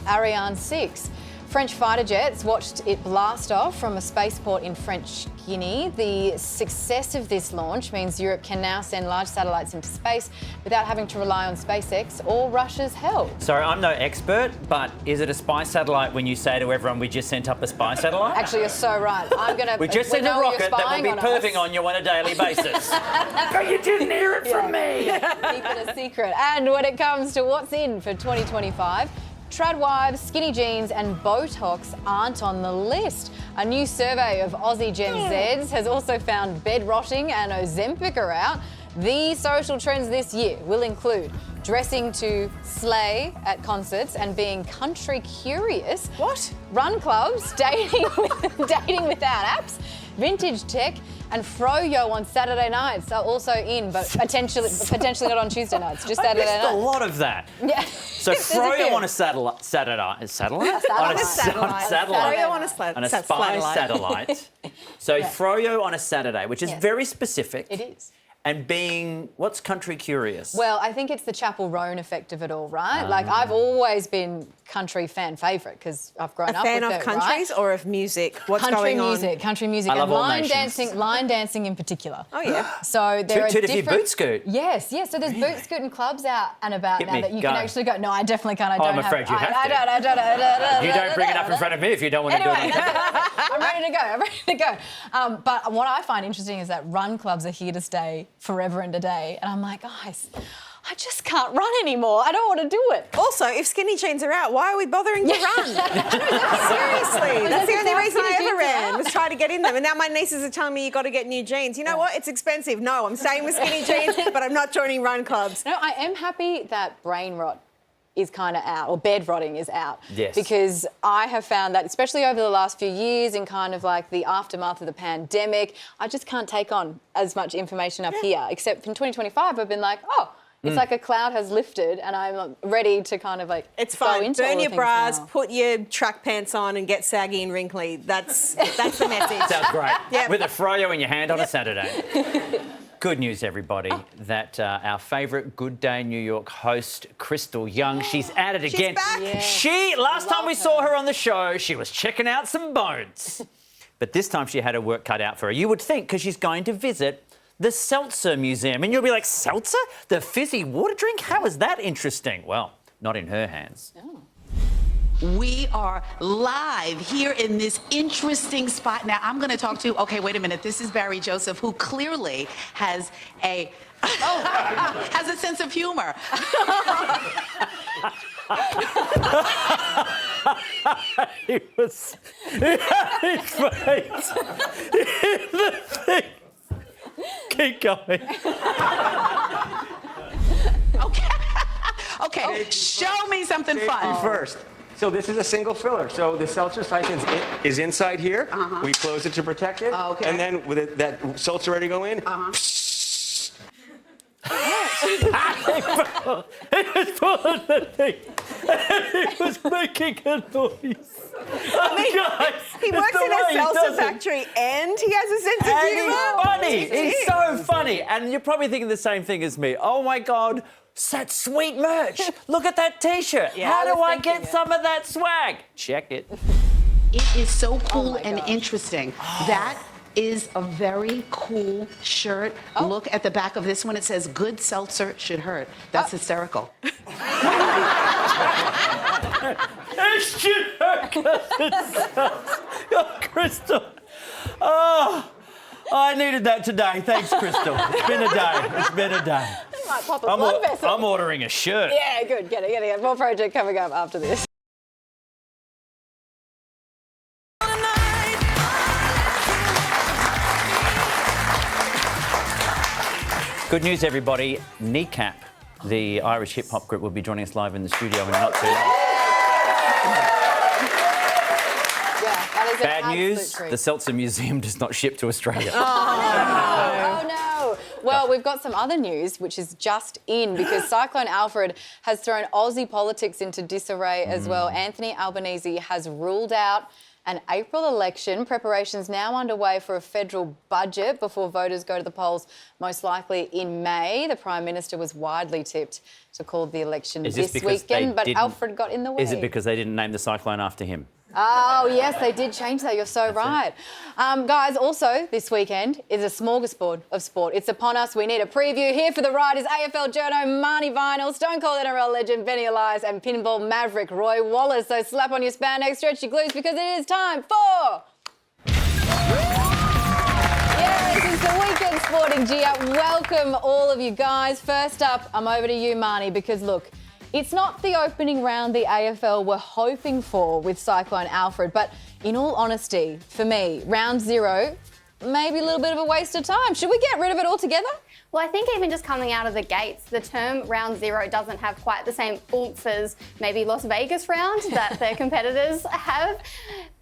Ariane 6. French fighter jets watched it blast off from a spaceport in French Guinea. The success of this launch means Europe can now send large satellites into space without having to rely on SpaceX or Russia's help. Sorry, I'm no expert, but is it a spy satellite when you say to everyone, we just sent up a spy satellite? Actually, you're so right. We just sent a rocket that will be perving on you on a daily basis. But you didn't hear it from me. Keep it a secret. And when it comes to what's in for 2025, trad wives, skinny jeans and Botox aren't on the list. A new survey of Aussie Gen Zs has also found bed rotting and Ozempic are out. The social trends this year will include dressing to slay at concerts and being country curious. What? Run clubs, dating without apps, Vintage Tech and Froyo on Saturday nights are also in, but potentially not on Tuesday nights, just Saturday night. I missed a lot of that. Yeah. So Froyo on a satellite? On a spy satellite. So Froyo on a Saturday, which is very specific. It is. And being, what's country curious? Well, I think it's the Chapel Roan effect of it all, right? Like, I've always been country fan favourite because I've grown up with it, A fan of countries or of music? What's going on? Country music, I love and all line dancing in particular. Oh, yeah. So there are If you different... boot scoot? Yes. So there's boot scooting clubs out and about now that you can actually go. No, I definitely can't. I don't I'm afraid you have to. I don't. You don't bring it up in front of me if you don't want to do it. I'm ready to go. But what I find interesting is that run clubs are here to stay forever and a day. And I'm like, guys, I just can't run anymore. I don't want to do it. Also, if skinny jeans are out, why are we bothering to run? Seriously, that's the only reason I ever ran, was try to get in them. And now my nieces are telling me you got to get new jeans. You know what? It's expensive. No, I'm staying with skinny jeans, but I'm not joining run clubs. No, I am happy that brain rot is kind of out, or bed rotting is out. Yes. Because I have found that, especially over the last few years in kind of like the aftermath of the pandemic, I just can't take on as much information up here. Except in 2025, I've been like, it's like a cloud has lifted and I'm ready to kind of like It's go fine. into Burn all your the bras, things now. put your track pants on and get saggy and wrinkly. That's the message. Sounds great. Yep. With a Froyo in your hand on a Saturday. Good news, everybody, that our favourite Good Day New York host, Crystal Young, she's at it again. Back. Yeah. Last time we saw her on the show, she was checking out some bones. But this time she had her work cut out for her. You would think, because she's going to visit the Seltzer Museum. And you'll be like, seltzer? The fizzy water drink? How is that interesting? Well, not in her hands. Oh. We are live here in this interesting spot. Now, I'm going to talk to, okay, wait a minute. This is Barry Joseph, who clearly has has a sense of humor. He was... his face. The thing. Keep going. Okay, show me something fun. First. So this is a single filler. So the seltzer siphon is inside here. We close it to protect it. Okay. And then with that seltzer ready to go in. He was pulling the thing. He was making a noise. I mean, he works in a seltzer factory and he has a sense of humour. He's funny. He's so funny. And you're probably thinking the same thing as me. Oh, my God. That sweet merch. Look at that T-shirt. Yeah, How do I get some of that swag? Check it. It is so cool and interesting. That is a very cool shirt. Look at the back of this one. It says, "Good seltzer should hurt." That's hysterical. It should hurt 'cause it's oh, Crystal. Oh, I needed that today. Thanks, Crystal. It's been a day. It's been a day. Might pop a blood vessel. I'm ordering a shirt. Yeah, good. Get it. More project coming up after this. Good news, everybody. Kneecap, the Irish hip-hop group, will be joining us live in the studio in not too long. Bad news, the Seltzer Museum does not ship to Australia. Oh, no. Well, we've got some other news, which is just in, because Cyclone Alfred has thrown Aussie politics into disarray as well. Anthony Albanese has ruled out an April election. Preparations now underway for a federal budget before voters go to the polls, most likely in May. The Prime Minister was widely tipped to call the election this weekend, but Alfred got in the way. Is it because they didn't name the cyclone after him? Oh, yes, they did change that. You're so right. Guys, also this weekend is a smorgasbord of sport. It's upon us. We need a preview. Here for the ride is AFL journo Marnie Vinyl, Stone Cold NRL legend Benny Elias and pinball maverick Roy Wallace. So slap on your spandex, stretch your glutes, because it is time for... Yes, it's the weekend sporting G-Up. Welcome all of you guys. First up, I'm over to you, Marnie, because look, it's not the opening round the AFL were hoping for with Cyclone Alfred, but in all honesty, for me, round zero, maybe a little bit of a waste of time. Should we get rid of it altogether? Well, I think even just coming out of the gates, the term round zero doesn't have quite the same oomph as maybe Las Vegas round that their competitors have.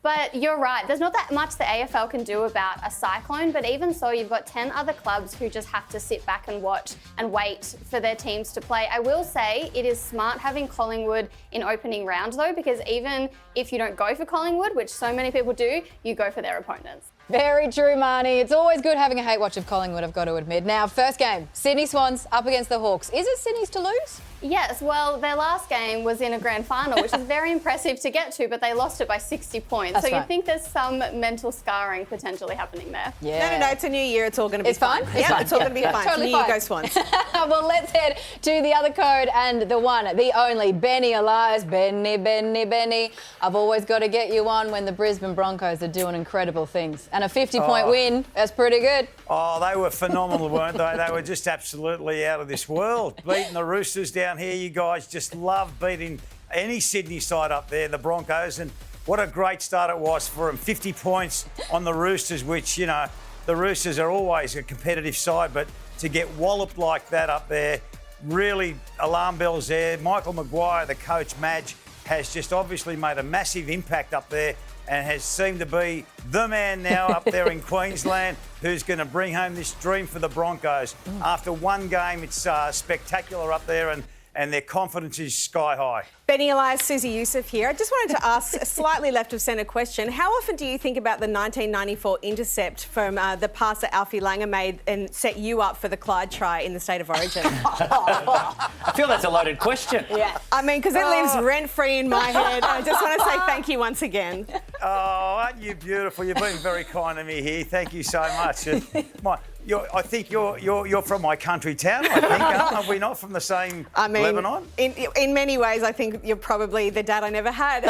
But you're right, there's not that much the AFL can do about a cyclone, but even so, you've got 10 other clubs who just have to sit back and watch and wait for their teams to play. I will say it is smart having Collingwood in opening round though, because even if you don't go for Collingwood, which so many people do, you go for their opponents. Very true, Marnie. It's always good having a hate watch of Collingwood, I've got to admit. Now, first game, Sydney Swans up against the Hawks. Is it Sydney's to lose? Yes, well, their last game was in a grand final, which is very impressive to get to, but they lost it by 60 points. That's so right. you'd think there's some mental scarring potentially happening there. Yeah. No, it's a new year. It's all going to be fine. It's fine. It's all going to be fine. Totally New year, fine. go Swans. Well, let's head to the other code and the one, the only, Benny Elias. Benny. I've always got to get you on when the Brisbane Broncos are doing incredible things. And a 50-point win, that's pretty good. Oh, they were phenomenal, weren't they? They were just absolutely out of this world. Beating the Roosters down here, you guys just love beating any Sydney side up there, the Broncos, and what a great start it was for them. 50 points on the Roosters, which, you know, the Roosters are always a competitive side, but to get walloped like that up there, really alarm bells there. Michael Maguire, the coach, Madge, has just obviously made a massive impact up there and has seemed to be the man now up there in Queensland who's going to bring home this dream for the Broncos. After one game, it's spectacular up there and their confidence is sky high. Benny Elias, Susie Youssef here. I just wanted to ask a slightly left of centre question. How often do you think about the 1994 intercept from the pass that Alfie Langer made and set you up for the Clyde try in the State of Origin? I feel that's a loaded question. Yeah. I mean, because it lives rent-free in my head. I just want to say thank you once again. Oh, aren't you beautiful? You've been very kind to me here. Thank you so much. I think you're from my country town, I think, aren't we? Not from the same Lebanon? In many ways, I think you're probably the dad I never had.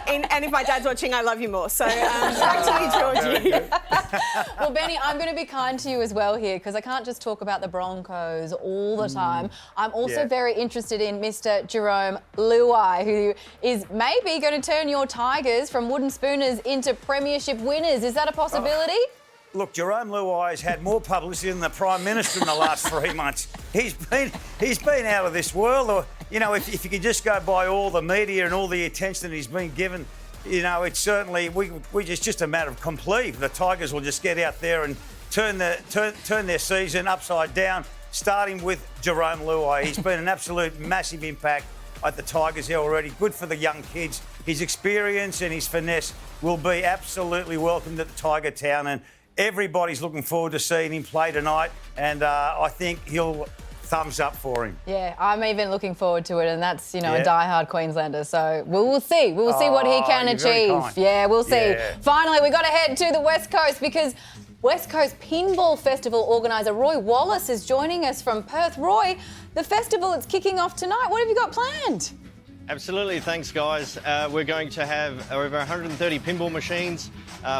And if my dad's watching, I love you more. So back to you, Georgie. Well, Benny, I'm going to be kind to you as well here because I can't just talk about the Broncos all the time. I'm also very interested in Mr. Jerome Luai, who is maybe going to turn your Tigers from wooden spooners into premiership winners. Is that a possibility? Look, Jerome Luai has had more publicity than the Prime Minister in the last 3 months. He's been out of this world. Or, you know, if you could just go by all the media and all the attention that he's been given, you know, it's certainly it's just a matter of complete. The Tigers will just get out there and turn their season upside down, starting with Jerome Luai. He's been an absolute massive impact at the Tigers here already. Good for the young kids. His experience and his finesse will be absolutely welcomed at the Tiger Town, and everybody's looking forward to seeing him play tonight, and I think he'll thumbs up for him. Yeah, I'm even looking forward to it, and that's, you know, a die-hard Queenslander. So we'll see. We'll see what he can achieve. Yeah, we'll see. Yeah. Finally, we've got to head to the West Coast because West Coast Pinball Festival organiser Roy Wallace is joining us from Perth. Roy, the festival, it's kicking off tonight. What have you got planned? Absolutely, thanks guys. We're going to have over 130 pinball machines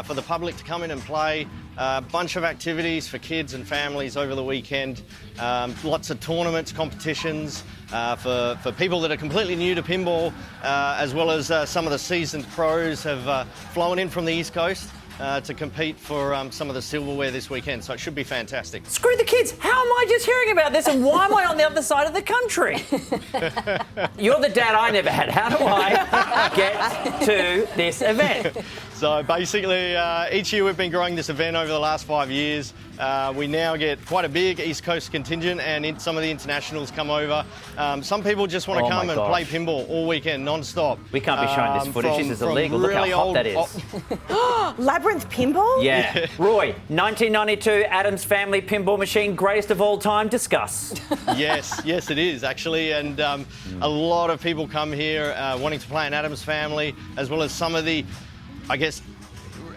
for the public to come in and play. A bunch of activities for kids and families over the weekend. Lots of tournaments, competitions for people that are completely new to pinball, as well as some of the seasoned pros have flown in from the East Coast to compete for some of the silverware this weekend, so it should be fantastic. Screw the kids. How am I just hearing about this and why am I on the other side of the country? You're the dad I never had. How do I get to this event? So basically, each year we've been growing this event over the last 5 years. We now get quite a big East Coast contingent, and some of the internationals come over. Some people just want to come and play pinball all weekend, non-stop. We can't be showing this footage. This is illegal. Look how hot that is. Labyrinth pinball? Yeah. Roy, 1992 Addams Family pinball machine, greatest of all time. Discuss. Yes, it is actually, and a lot of people come here wanting to play an Addams Family, as well as some of the, I guess,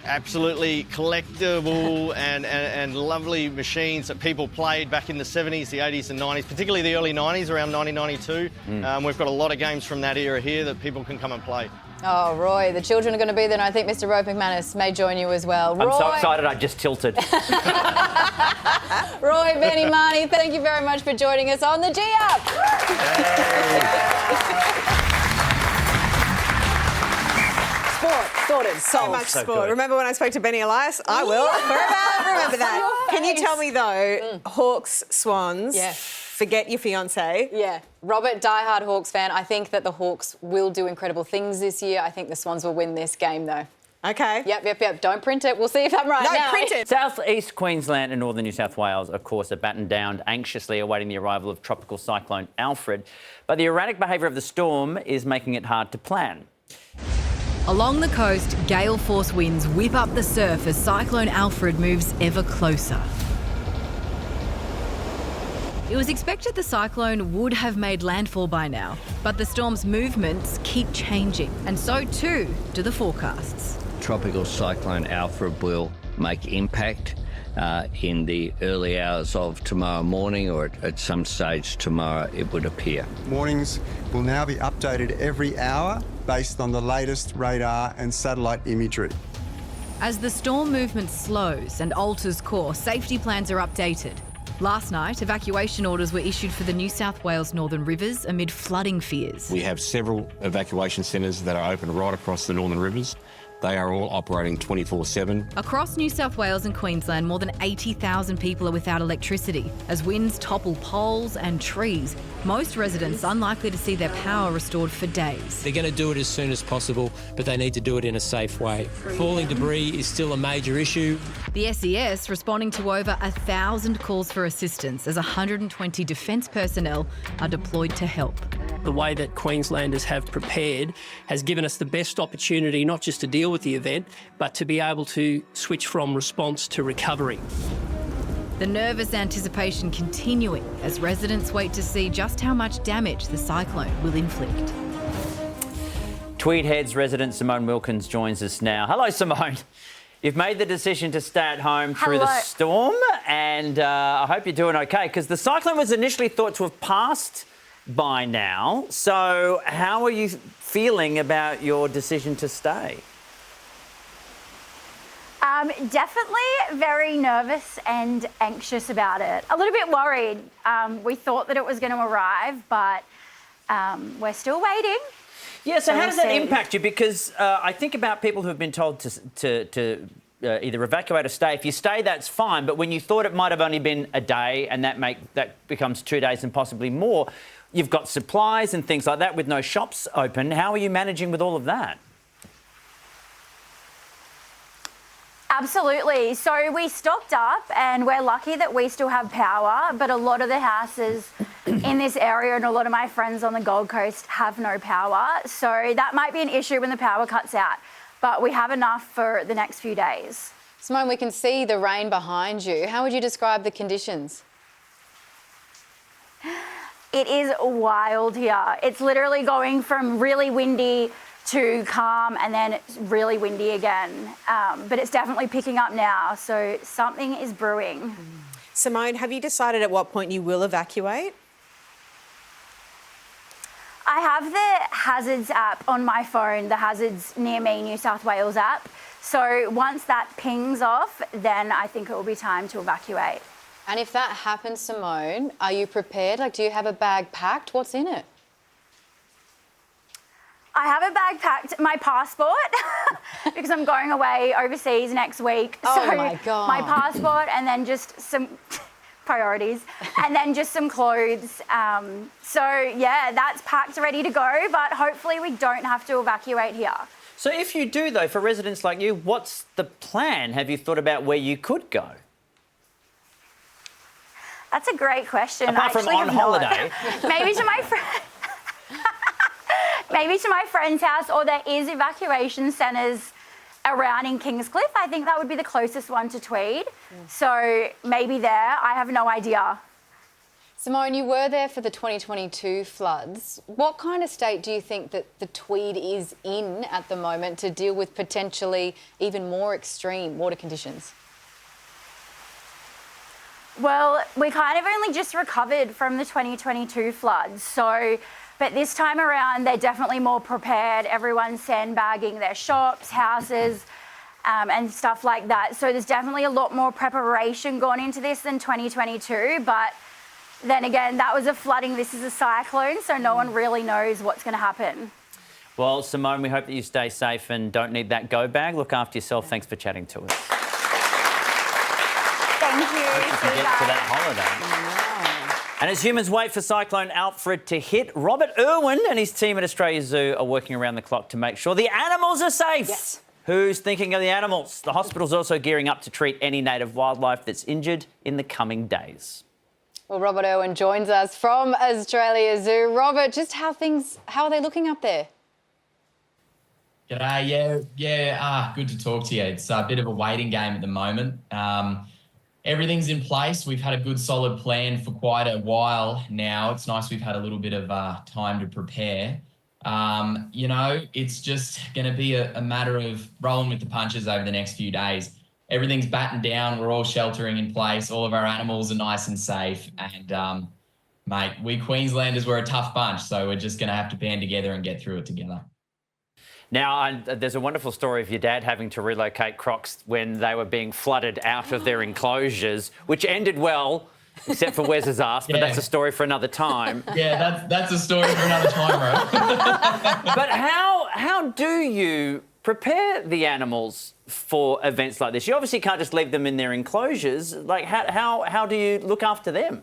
absolutely collectible and lovely machines that people played back in the 70s, the 80s and 90s, particularly the early 90s, around 1992. We've got a lot of games from that era here that people can come and play. Oh, Roy, the children are going to be there, and I think Mr. Rope McManus may join you as well. I'm so excited I just tilted. Roy, Benny, Marnie, thank you very much for joining us on the G-Up. Sport. Sorted. So much so sport. good. Remember when I spoke to Benny Elias? I will. Remember that. Can you tell me, though, Hawks, Swans, forget your fiancé. Yeah. Robert, diehard Hawks fan. I think that the Hawks will do incredible things this year. I think the Swans will win this game, though. Okay. Yep. Don't print it. We'll see if I'm right now. No, print it. South East Queensland and northern New South Wales, of course, are battened down, anxiously awaiting the arrival of Tropical Cyclone Alfred. But the erratic behaviour of the storm is making it hard to plan. Along the coast, gale force winds whip up the surf as Cyclone Alfred moves ever closer. It was expected the cyclone would have made landfall by now, but the storm's movements keep changing, and so too do the forecasts. Tropical Cyclone Alfred will make impact in the early hours of tomorrow morning, or at some stage tomorrow it would appear. Warnings will now be updated every hour based on the latest radar and satellite imagery. As the storm movement slows and alters course, safety plans are updated. Last night, evacuation orders were issued for the New South Wales Northern Rivers amid flooding fears. We have several evacuation centres that are open right across the Northern Rivers. They are all operating 24/7. Across New South Wales and Queensland, more than 80,000 people are without electricity as winds topple poles and trees. Most residents unlikely to see their power restored for days. They're going to do it as soon as possible, but they need to do it in a safe way. Falling debris is still a major issue. The SES responding to over 1,000 calls for assistance as 120 defence personnel are deployed to help. The way that Queenslanders have prepared has given us the best opportunity not just to deal with the event, but to be able to switch from response to recovery. The nervous anticipation continuing as residents wait to see just how much damage the cyclone will inflict. Tweed Heads resident Simone Wilkins joins us now. Hello, Simone. You've made the decision to stay at home through the storm, and I hope you're doing okay, because the cyclone was initially thought to have passed by now. So how are you feeling about your decision to stay? Definitely very nervous and anxious about it. A little bit worried. We thought that it was going to arrive, but we're still waiting. Yeah, so how does that impact you? Because I think about people who have been told to either evacuate or stay. If you stay, that's fine. But when you thought it might have only been a day and that becomes 2 days and possibly more, you've got supplies and things like that with no shops open. How are you managing with all of that? Absolutely. So we stocked up and we're lucky that we still have power, but a lot of the houses in this area and a lot of my friends on the Gold Coast have no power. So that might be an issue when the power cuts out, but we have enough for the next few days. Simone, we can see the rain behind you. How would you describe the conditions? It is wild here. It's literally going from really windy to calm and then really windy again. But it's definitely picking up now, so something is brewing. Simone, have you decided at what point you will evacuate? I have the Hazards app on my phone, the Hazards Near Me New South Wales app. So once that pings off, then I think it will be time to evacuate. And if that happens, Simone, are you prepared? Like, do you have a bag packed? What's in it? I have a bag packed, my passport, because I'm going away overseas next week. Oh, so my God. My passport and then just some priorities and then just some clothes. So, yeah, that's packed, ready to go, but hopefully we don't have to evacuate here. So if you do, though, for residents like you, what's the plan? Have you thought about where you could go? That's a great question. Apart from on holiday. Maybe to my friend. Maybe to my friend's house, or there is evacuation centres around in Kingscliff. I think that would be the closest one to Tweed. So maybe there. I have no idea. Simone, you were there for the 2022 floods. What kind of state do you think that the Tweed is in at the moment to deal with potentially even more extreme water conditions? Well, we kind of only just recovered from the 2022 floods. But this time around, they're definitely more prepared. Everyone's sandbagging their shops, houses, and stuff like that. So there's definitely a lot more preparation gone into this than 2022. But then again, that was a flooding. This is a cyclone, so no one really knows what's going to happen. Well, Simone, we hope that you stay safe and don't need that go bag. Look after yourself. Thanks for chatting to us. Thank you. Get to that holiday. And as humans wait for Cyclone Alfred to hit, Robert Irwin and his team at Australia Zoo are working around the clock to make sure the animals are safe. Yes. Who's thinking of the animals? The hospital's also gearing up to treat any native wildlife that's injured in the coming days. Well, Robert Irwin joins us from Australia Zoo. Robert, just how are they looking up there? G'day, good to talk to you. It's a bit of a waiting game at the moment. Everything's in place. We've had a good solid plan for quite a while now. It's nice we've had a little bit of time to prepare. It's just going to be a matter of rolling with the punches over the next few days. Everything's battened down. We're all sheltering in place. All of our animals are nice and safe. And, mate, we Queenslanders, we're a tough bunch, so we're just going to have to band together and get through it together. Now, there's a wonderful story of your dad having to relocate crocs when they were being flooded out of their enclosures, which ended well, except for Wes's ass, but that's a story for another time. Yeah, that's a story for another time, bro. But how do you prepare the animals for events like this? You obviously can't just leave them in their enclosures. Like, how do you look after them?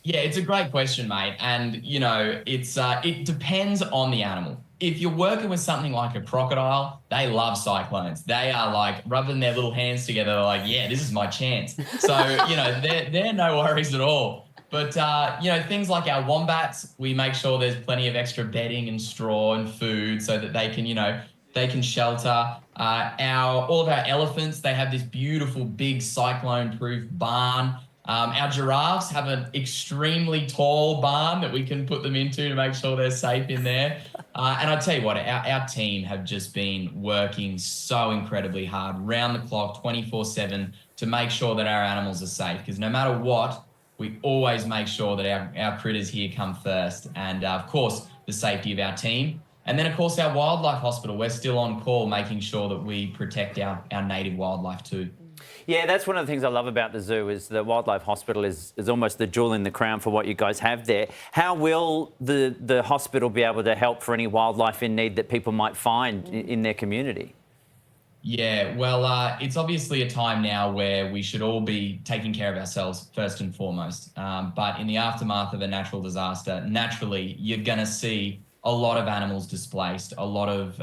Yeah, it's a great question, mate. And, it depends on the animal. If you're working with something like a crocodile, they love cyclones. They are like rubbing their little hands together. They're like, yeah, this is my chance. So, they're no worries at all. But, things like our wombats, we make sure there's plenty of extra bedding and straw and food so that they can shelter. All of our elephants, they have this beautiful big cyclone-proof barn. Our giraffes have an extremely tall barn that we can put them into to make sure they're safe in there. And I tell you what, our team have just been working so incredibly hard, round the clock, 24/7, to make sure that our animals are safe. Because no matter what, we always make sure that our critters here come first. And of course, the safety of our team. And then of course, our wildlife hospital, we're still on call, making sure that we protect our native wildlife too. Yeah, that's one of the things I love about the zoo is the wildlife hospital is almost the jewel in the crown for what you guys have there. How will the hospital be able to help for any wildlife in need that people might find in their community? Yeah, well, it's obviously a time now where we should all be taking care of ourselves first and foremost. But in the aftermath of a natural disaster, naturally, you're going to see a lot of animals displaced, a lot of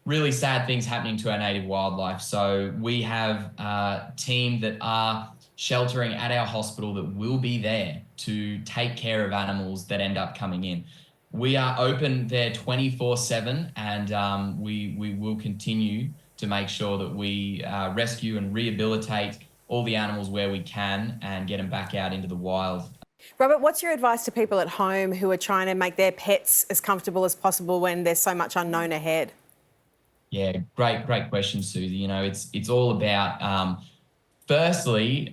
really sad things happening to our native wildlife. So we have a team that are sheltering at our hospital that will be there to take care of animals that end up coming in. We are open there 24/7 and we will continue to make sure that we rescue and rehabilitate all the animals where we can and get them back out into the wild. Robert, what's your advice to people at home who are trying to make their pets as comfortable as possible when there's so much unknown ahead? Yeah, great question, Susie. It's all about, firstly,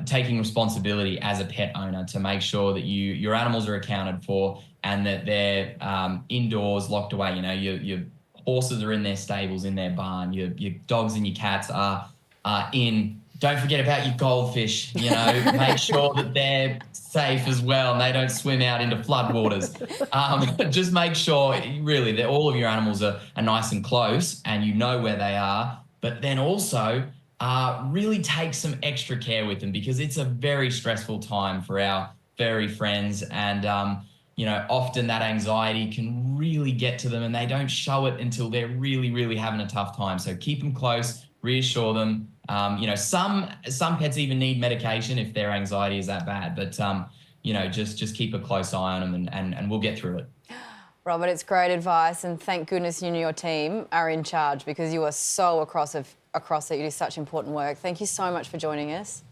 taking responsibility as a pet owner to make sure that your animals are accounted for and that they're indoors, locked away. Your horses are in their stables, in their barn. Your dogs and your cats are in. Don't forget about your goldfish. Make sure that they're safe as well and they don't swim out into floodwaters. Just make sure, really, that all of your animals are nice and close and you know where they are. But then also really take some extra care with them because it's a very stressful time for our furry friends. And, often that anxiety can really get to them and they don't show it until they're really, really having a tough time. So keep them close, reassure them. Some pets even need medication if their anxiety is that bad. But, just keep a close eye on them and we'll get through it. Robert, it's great advice and thank goodness you and your team are in charge because you are so across it. You do such important work. Thank you so much for joining us.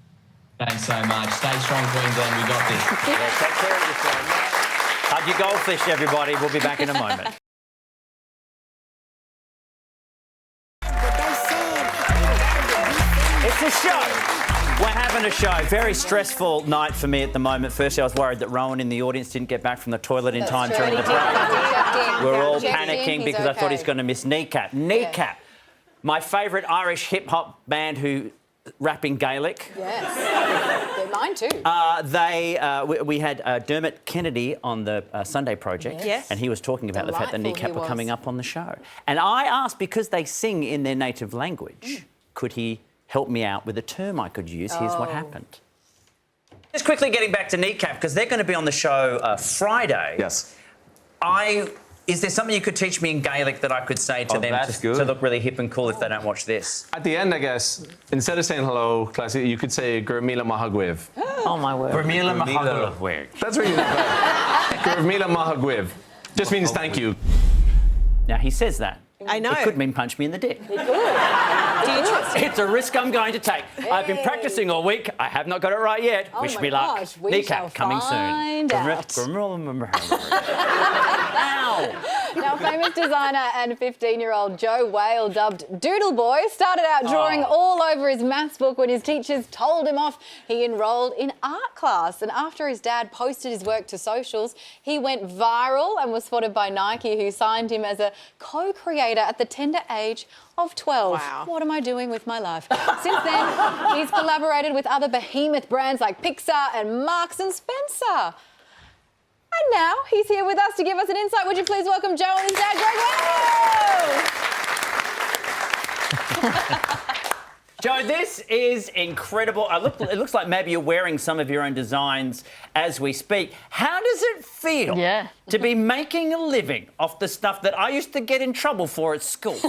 Thanks so much. Stay strong, Queensland. We got this. Yeah, take care of yourself. Hug your goldfish, everybody. We'll be back in a moment. It's a show. We're having a show. Very stressful night for me at the moment. Firstly, I was worried that Rowan in the audience didn't get back from the toilet in time during the break. We're all panicking because I thought he's going to miss Kneecap. Kneecap, my favourite Irish hip-hop band who rap in Gaelic. Yes. Mine too. We had Dermot Kennedy on the Sunday Project, Yes. and he was talking about the fact that Delightful Kneecap he were coming was. up on the show. And I asked, because they sing in their native language, could he help me out with a term I could use? Here's what happened. Just quickly getting back to Kneecap, because they're going to be on the show Friday. Yes. Is there something you could teach me in Gaelic that I could say to them to look really hip and cool if they don't watch this? At the end, I guess, instead of saying hello, classically, you could say Gurmila Mahagwiv. Oh, my word. Gurmila Mahagwiv. That's really not bad. Gurmila Mahagwiv. Just means thank you. Now, he says that. I know. It could mean punch me in the dick. It could. Do you trust him? It's a risk I'm going to take. I've been practicing all week. I have not got it right yet. Oh Wish my me luck. gosh, we Kneecap shall coming find out. soon. Now, famous designer and 15-year-old Joe Whale, dubbed Doodle Boy, started out drawing all over his maths book when his teachers told him off. He enrolled in art class, and after his dad posted his work to socials, he went viral and was spotted by Nike, who signed him as a co-creator at the tender age of 12. Wow. What am I doing with my life? Since then, he's collaborated with other behemoth brands like Pixar and Marks and Spencer. And now he's here with us to give us an insight. Would you please welcome Joe and his dad, Greg Whale? Joe, this is incredible. It looks like maybe you're wearing some of your own designs as we speak. How does it feel to be making a living off the stuff that I used to get in trouble for at school?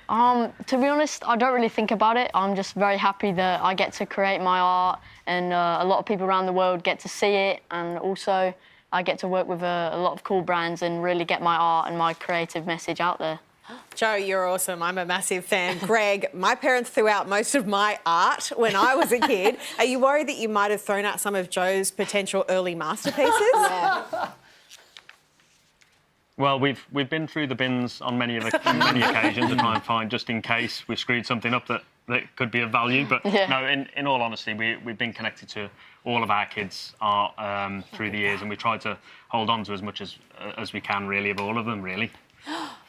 To be honest, I don't really think about it. I'm just very happy that I get to create my art and a lot of people around the world get to see it, and also I get to work with a lot of cool brands and really get my art and my creative message out there. Joe, you're awesome. I'm a massive fan. Greg, my parents threw out most of my art when I was a kid. Are you worried that you might have thrown out some of Joe's potential early masterpieces? Yeah. Well, we've been through the bins on many occasions to try and find, just in case we screwed something up that could be of value. But no, in all honesty, we've been connected to all of our kids' art through the years, and we try to hold on to as much as we can, really, of all of them, really.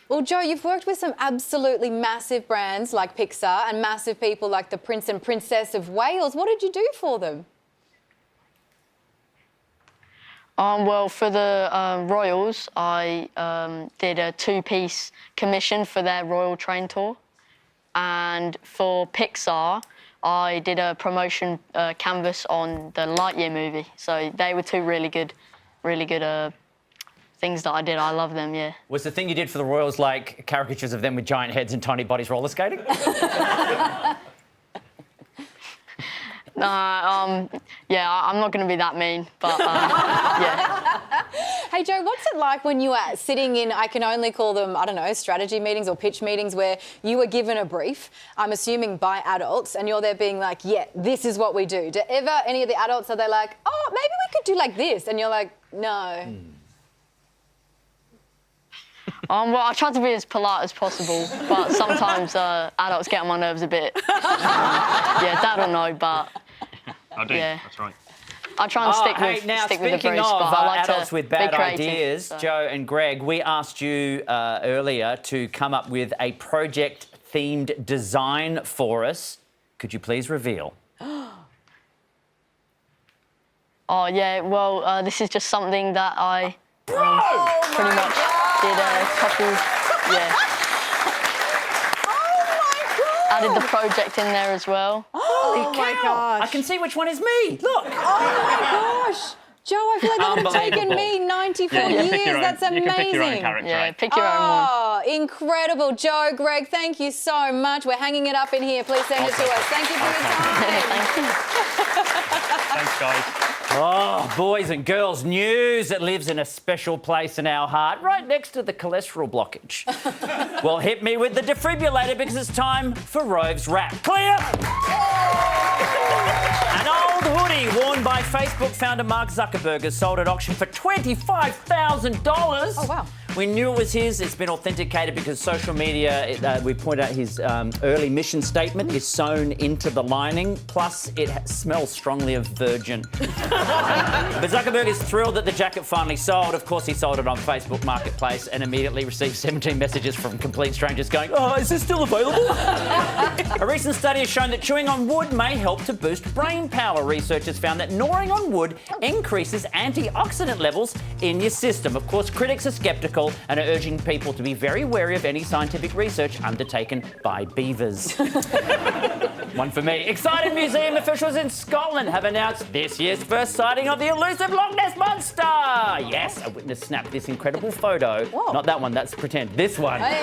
Well, Joe, you've worked with some absolutely massive brands like Pixar and massive people like the Prince and Princess of Wales. What did you do for them? Well, for the Royals, I did a 2-piece commission for their Royal Train Tour. And for Pixar, I did a promotion canvas on the Lightyear movie. So they were two really good things that I did. I love them, yeah. Was the thing you did for the Royals like caricatures of them with giant heads and tiny bodies roller skating? Yeah, I'm not going to be that mean, but yeah. Hey, Joe, what's it like when you are sitting in, I can only call them, I don't know, strategy meetings or pitch meetings where you are given a brief, I'm assuming by adults, and you're there being like, yeah, this is what we do. Do ever any of the adults, are they like, oh, maybe we could do like this? And you're like, no. Well, I try to be as polite as possible, but sometimes adults get on my nerves a bit. Yeah, Dad will know, but I do, that's right. I try and stick with the briefs, speaking of but I like adults to with bad be creative, ideas, so. Joe and Greg, we asked you earlier to come up with a project-themed design for us. Could you please reveal? Oh, yeah, well, this is just something that I pretty much did a couple, added the project in there as well. Oh my gosh. I can see which one is me. Look. Oh my gosh. Joe, I feel like that would have taken me 94 years. That's amazing. You can pick your own character. Yeah, pick your own one. Oh, incredible. Joe, Greg, thank you so much. We're hanging it up in here. Please send it to us. Thank you for your time. Thank you. Thanks, guys. Oh, boys and girls, news that lives in a special place in our heart, right next to the cholesterol blockage. Well, hit me with the defibrillator because it's time for Rove's Wrap. Clear! An old hoodie worn by Facebook founder Mark Zuckerberg is sold at auction for $25,000. Oh, wow. We knew it was his. It's been authenticated because social media, we point out his early mission statement is sewn into the lining, plus it smells strongly of virgin. But Zuckerberg is thrilled that the jacket finally sold. Of course, he sold it on Facebook Marketplace and immediately received 17 messages from complete strangers going, "Oh, is this still available?" A recent study has shown that chewing on wood may help to boost brain power. Researchers found that gnawing on wood increases antioxidant levels in your system. Of course, critics are sceptical and are urging people to be very wary of any scientific research undertaken by beavers. One for me. Excited museum officials in Scotland have announced this year's first sighting of the elusive Loch Ness Monster. Yes, a witness snapped this incredible photo. Whoa. Not that one, that's pretend. This one. Hey.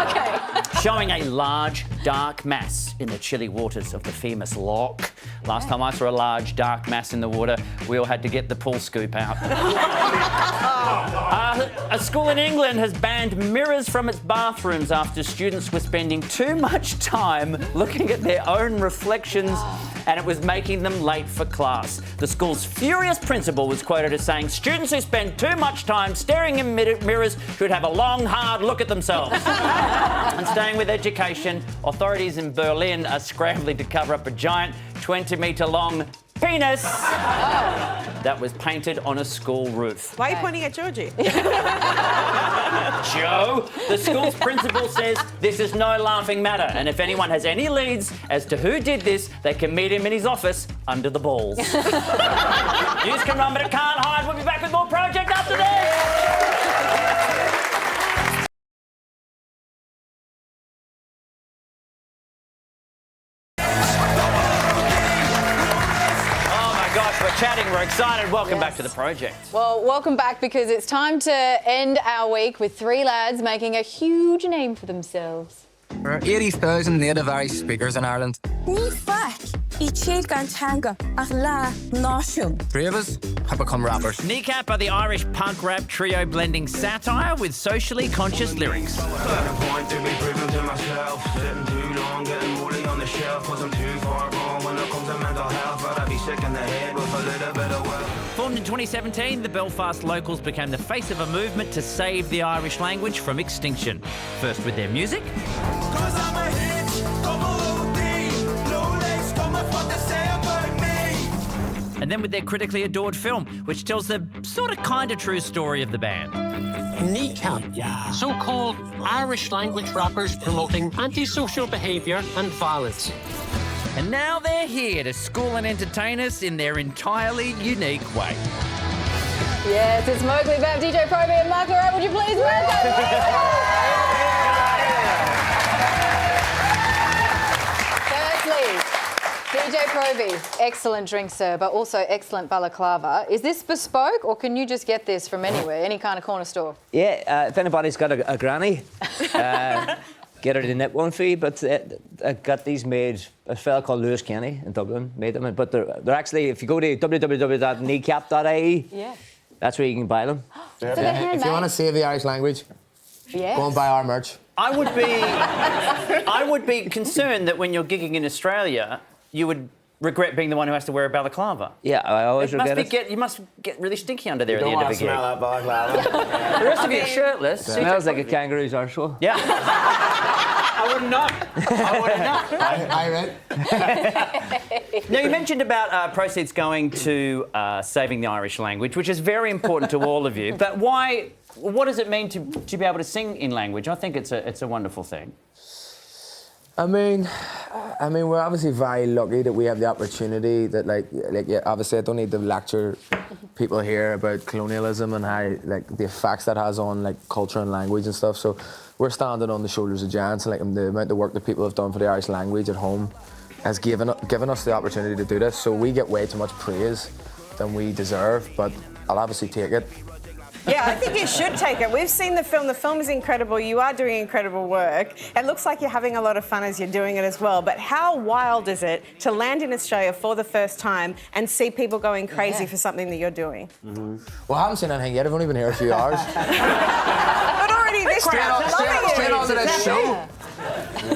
Okay. Showing a large, dark mass in the chilly waters of the famous loch. Last time I saw a large, dark mass in the water, we all had to get the pool scoop out. A school in England has banned mirrors from its bathrooms after students were spending too much time looking at their own reflections and it was making them late for class. The school's furious principal was quoted as saying, "Students who spend too much time staring in mirrors should have a long, hard look at themselves." And staying with education, authorities in Berlin are scrambling to cover up a giant 20-metre-long penis that was painted on a school roof. Why are you pointing at Georgie? Joe, the school's principal says this is no laughing matter, and if anyone has any leads as to who did this, they can meet him in his office under the balls. News can run, but it can't hide. We'll be back with more Project after this. We're chatting, we're excited. Welcome back to the project. Well, welcome back because it's time to end our week with three lads making a huge name for themselves. There are 80,000 native Irish speakers in Ireland. Three of us have become rappers. Kneecap are the Irish punk rap trio blending satire with socially conscious lyrics. Formed in 2017, the Belfast locals became the face of a movement to save the Irish language from extinction. First with their music. And then with their critically adored film, which tells the sort of kind of true story of the band. Kneecap, so-called Irish language rappers promoting antisocial behaviour and violence. And now they're here to school and entertain us in their entirely unique way. Yes, it's Mowgli, Bev, DJ Próvaí and Mark Lorraine. Would you please welcome? Firstly, DJ Próvaí, excellent drink, sir, but also excellent balaclava. Is this bespoke or can you just get this from anywhere, any kind of corner store? Yeah, if anybody's got a granny, get her to knit one for you. But I got these made. A fella called Lewis Kenny in Dublin made them. But they're actually, if you go to www.kneecap.ie, that's where you can buy them. So they're handmade. If you want to save the Irish language, go and buy our merch. I would be concerned that when you're gigging in Australia, you would regret being the one who has to wear a balaclava. Yeah, I always regret it. You must get really stinky under there You at the don't end of a gig. smell that balaclava. The rest of you are shirtless. It smells like a kangaroo's arsehole. Yeah. I wouldn't know. I read. Now, you mentioned about proceeds going to saving the Irish language, which is very important to all of you. But why? What does it mean to be able to sing in language? I think it's a wonderful thing. I mean, we're obviously very lucky that we have the opportunity that, obviously I don't need to lecture people here about colonialism and how, the effects that has on, culture and language and stuff. So we're standing on the shoulders of giants, and the amount of work that people have done for the Irish language at home has given us the opportunity to do this. So we get way too much praise than we deserve, but I'll obviously take it. Yeah, I think you should take it. We've seen the film. The film is incredible. You are doing incredible work. It looks like you're having a lot of fun as you're doing it as well. But how wild is it to land in Australia for the first time and see people going crazy for something that you're doing? Mm-hmm. Well, I haven't seen anything yet. I've only been here a few hours. But already this crowd, straight on to that show.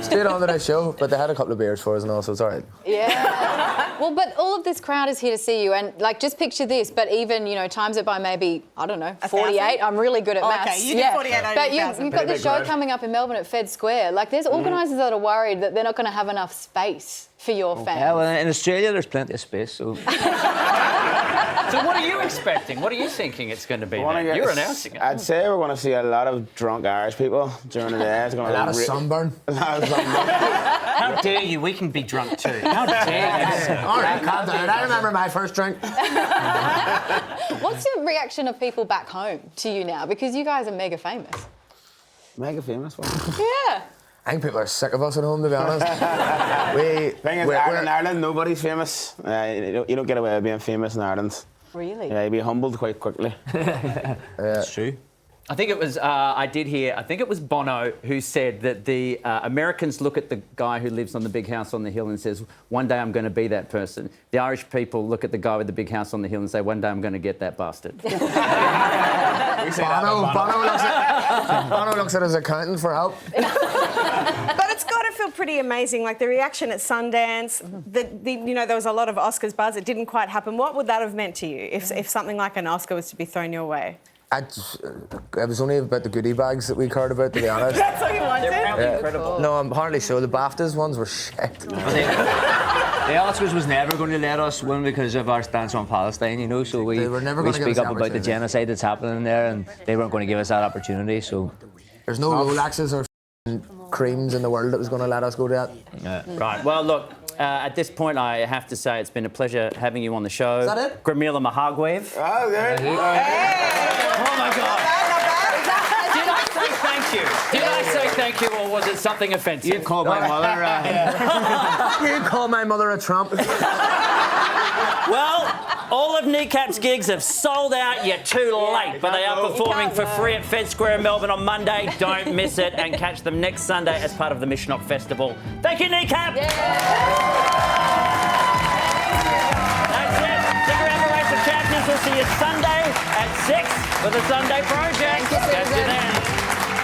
Straight on to the show, but they had a couple of beers for us and all, so it's all right. Yeah. Well, but all of this crowd is here to see you, and like, just picture this. But even, you know, times it by maybe, I don't know, 48. I'm really good at maths. Okay, you did 48. But you've got the show coming up in Melbourne at Fed Square. Like, there's organisers that are worried that they're not going to have enough space for your fans. Yeah, well, in Australia there's plenty of space, so. So what are you expecting? What are you thinking it's going to be? You're announcing it. I'd say we're going to see a lot of drunk Irish people during the day. It's going A lot of sunburn. A lot of sunburn. How dare you? We can be drunk too. How dare you? All right, calm down. I remember my first drink. What's the reaction of people back home to you now? Because you guys are mega famous. Mega famous one. Yeah. I think people are sick of us at home, to be honest. Thing is, in Ireland, nobody's famous. You don't get away with being famous in Ireland. Really? Yeah, you be humbled quite quickly. That's true. I think it was, I think it was Bono who said that the Americans look at the guy who lives on the big house on the hill and says, one day I'm going to be that person. The Irish people look at the guy with the big house on the hill and say, one day I'm going to get that bastard. Bono looks at his accountant for help. But it's got to feel pretty amazing, like the reaction at Sundance. You know, there was a lot of Oscars buzz. It didn't quite happen. What would that have meant to you if something like an Oscar was to be thrown your way? It was only about the goodie bags that we cared about, to be honest. That's all you wanted? They're incredible. No, I'm hardly so. The BAFTAs ones were shit. The Oscars was never going to let us win because of our stance on Palestine, you know, so we speak up about the genocide that's happening there, and they weren't going to give us that opportunity, so... There's no Rolexes or creams in the world that was going to let us go to that. Yeah. Right, well, look, at this point, I have to say it's been a pleasure having you on the show. Is that it? Gramila Mahagwev. Oh, good. Oh, my God. Did I say thank you? Did I say thank you, or was it something offensive? You called my mother... You called my mother a Trump. Well, all of Kneecap's gigs have sold out. You're too late, but they are performing for free at Fed Square in Melbourne on Monday. Don't miss it, and catch them next Sunday as part of the Mishnok Festival. Thank you, Kneecap. That's it. Stick around for Race of Champions. We'll see you Sunday at 6 for the Sunday Project. Thank you, Susan.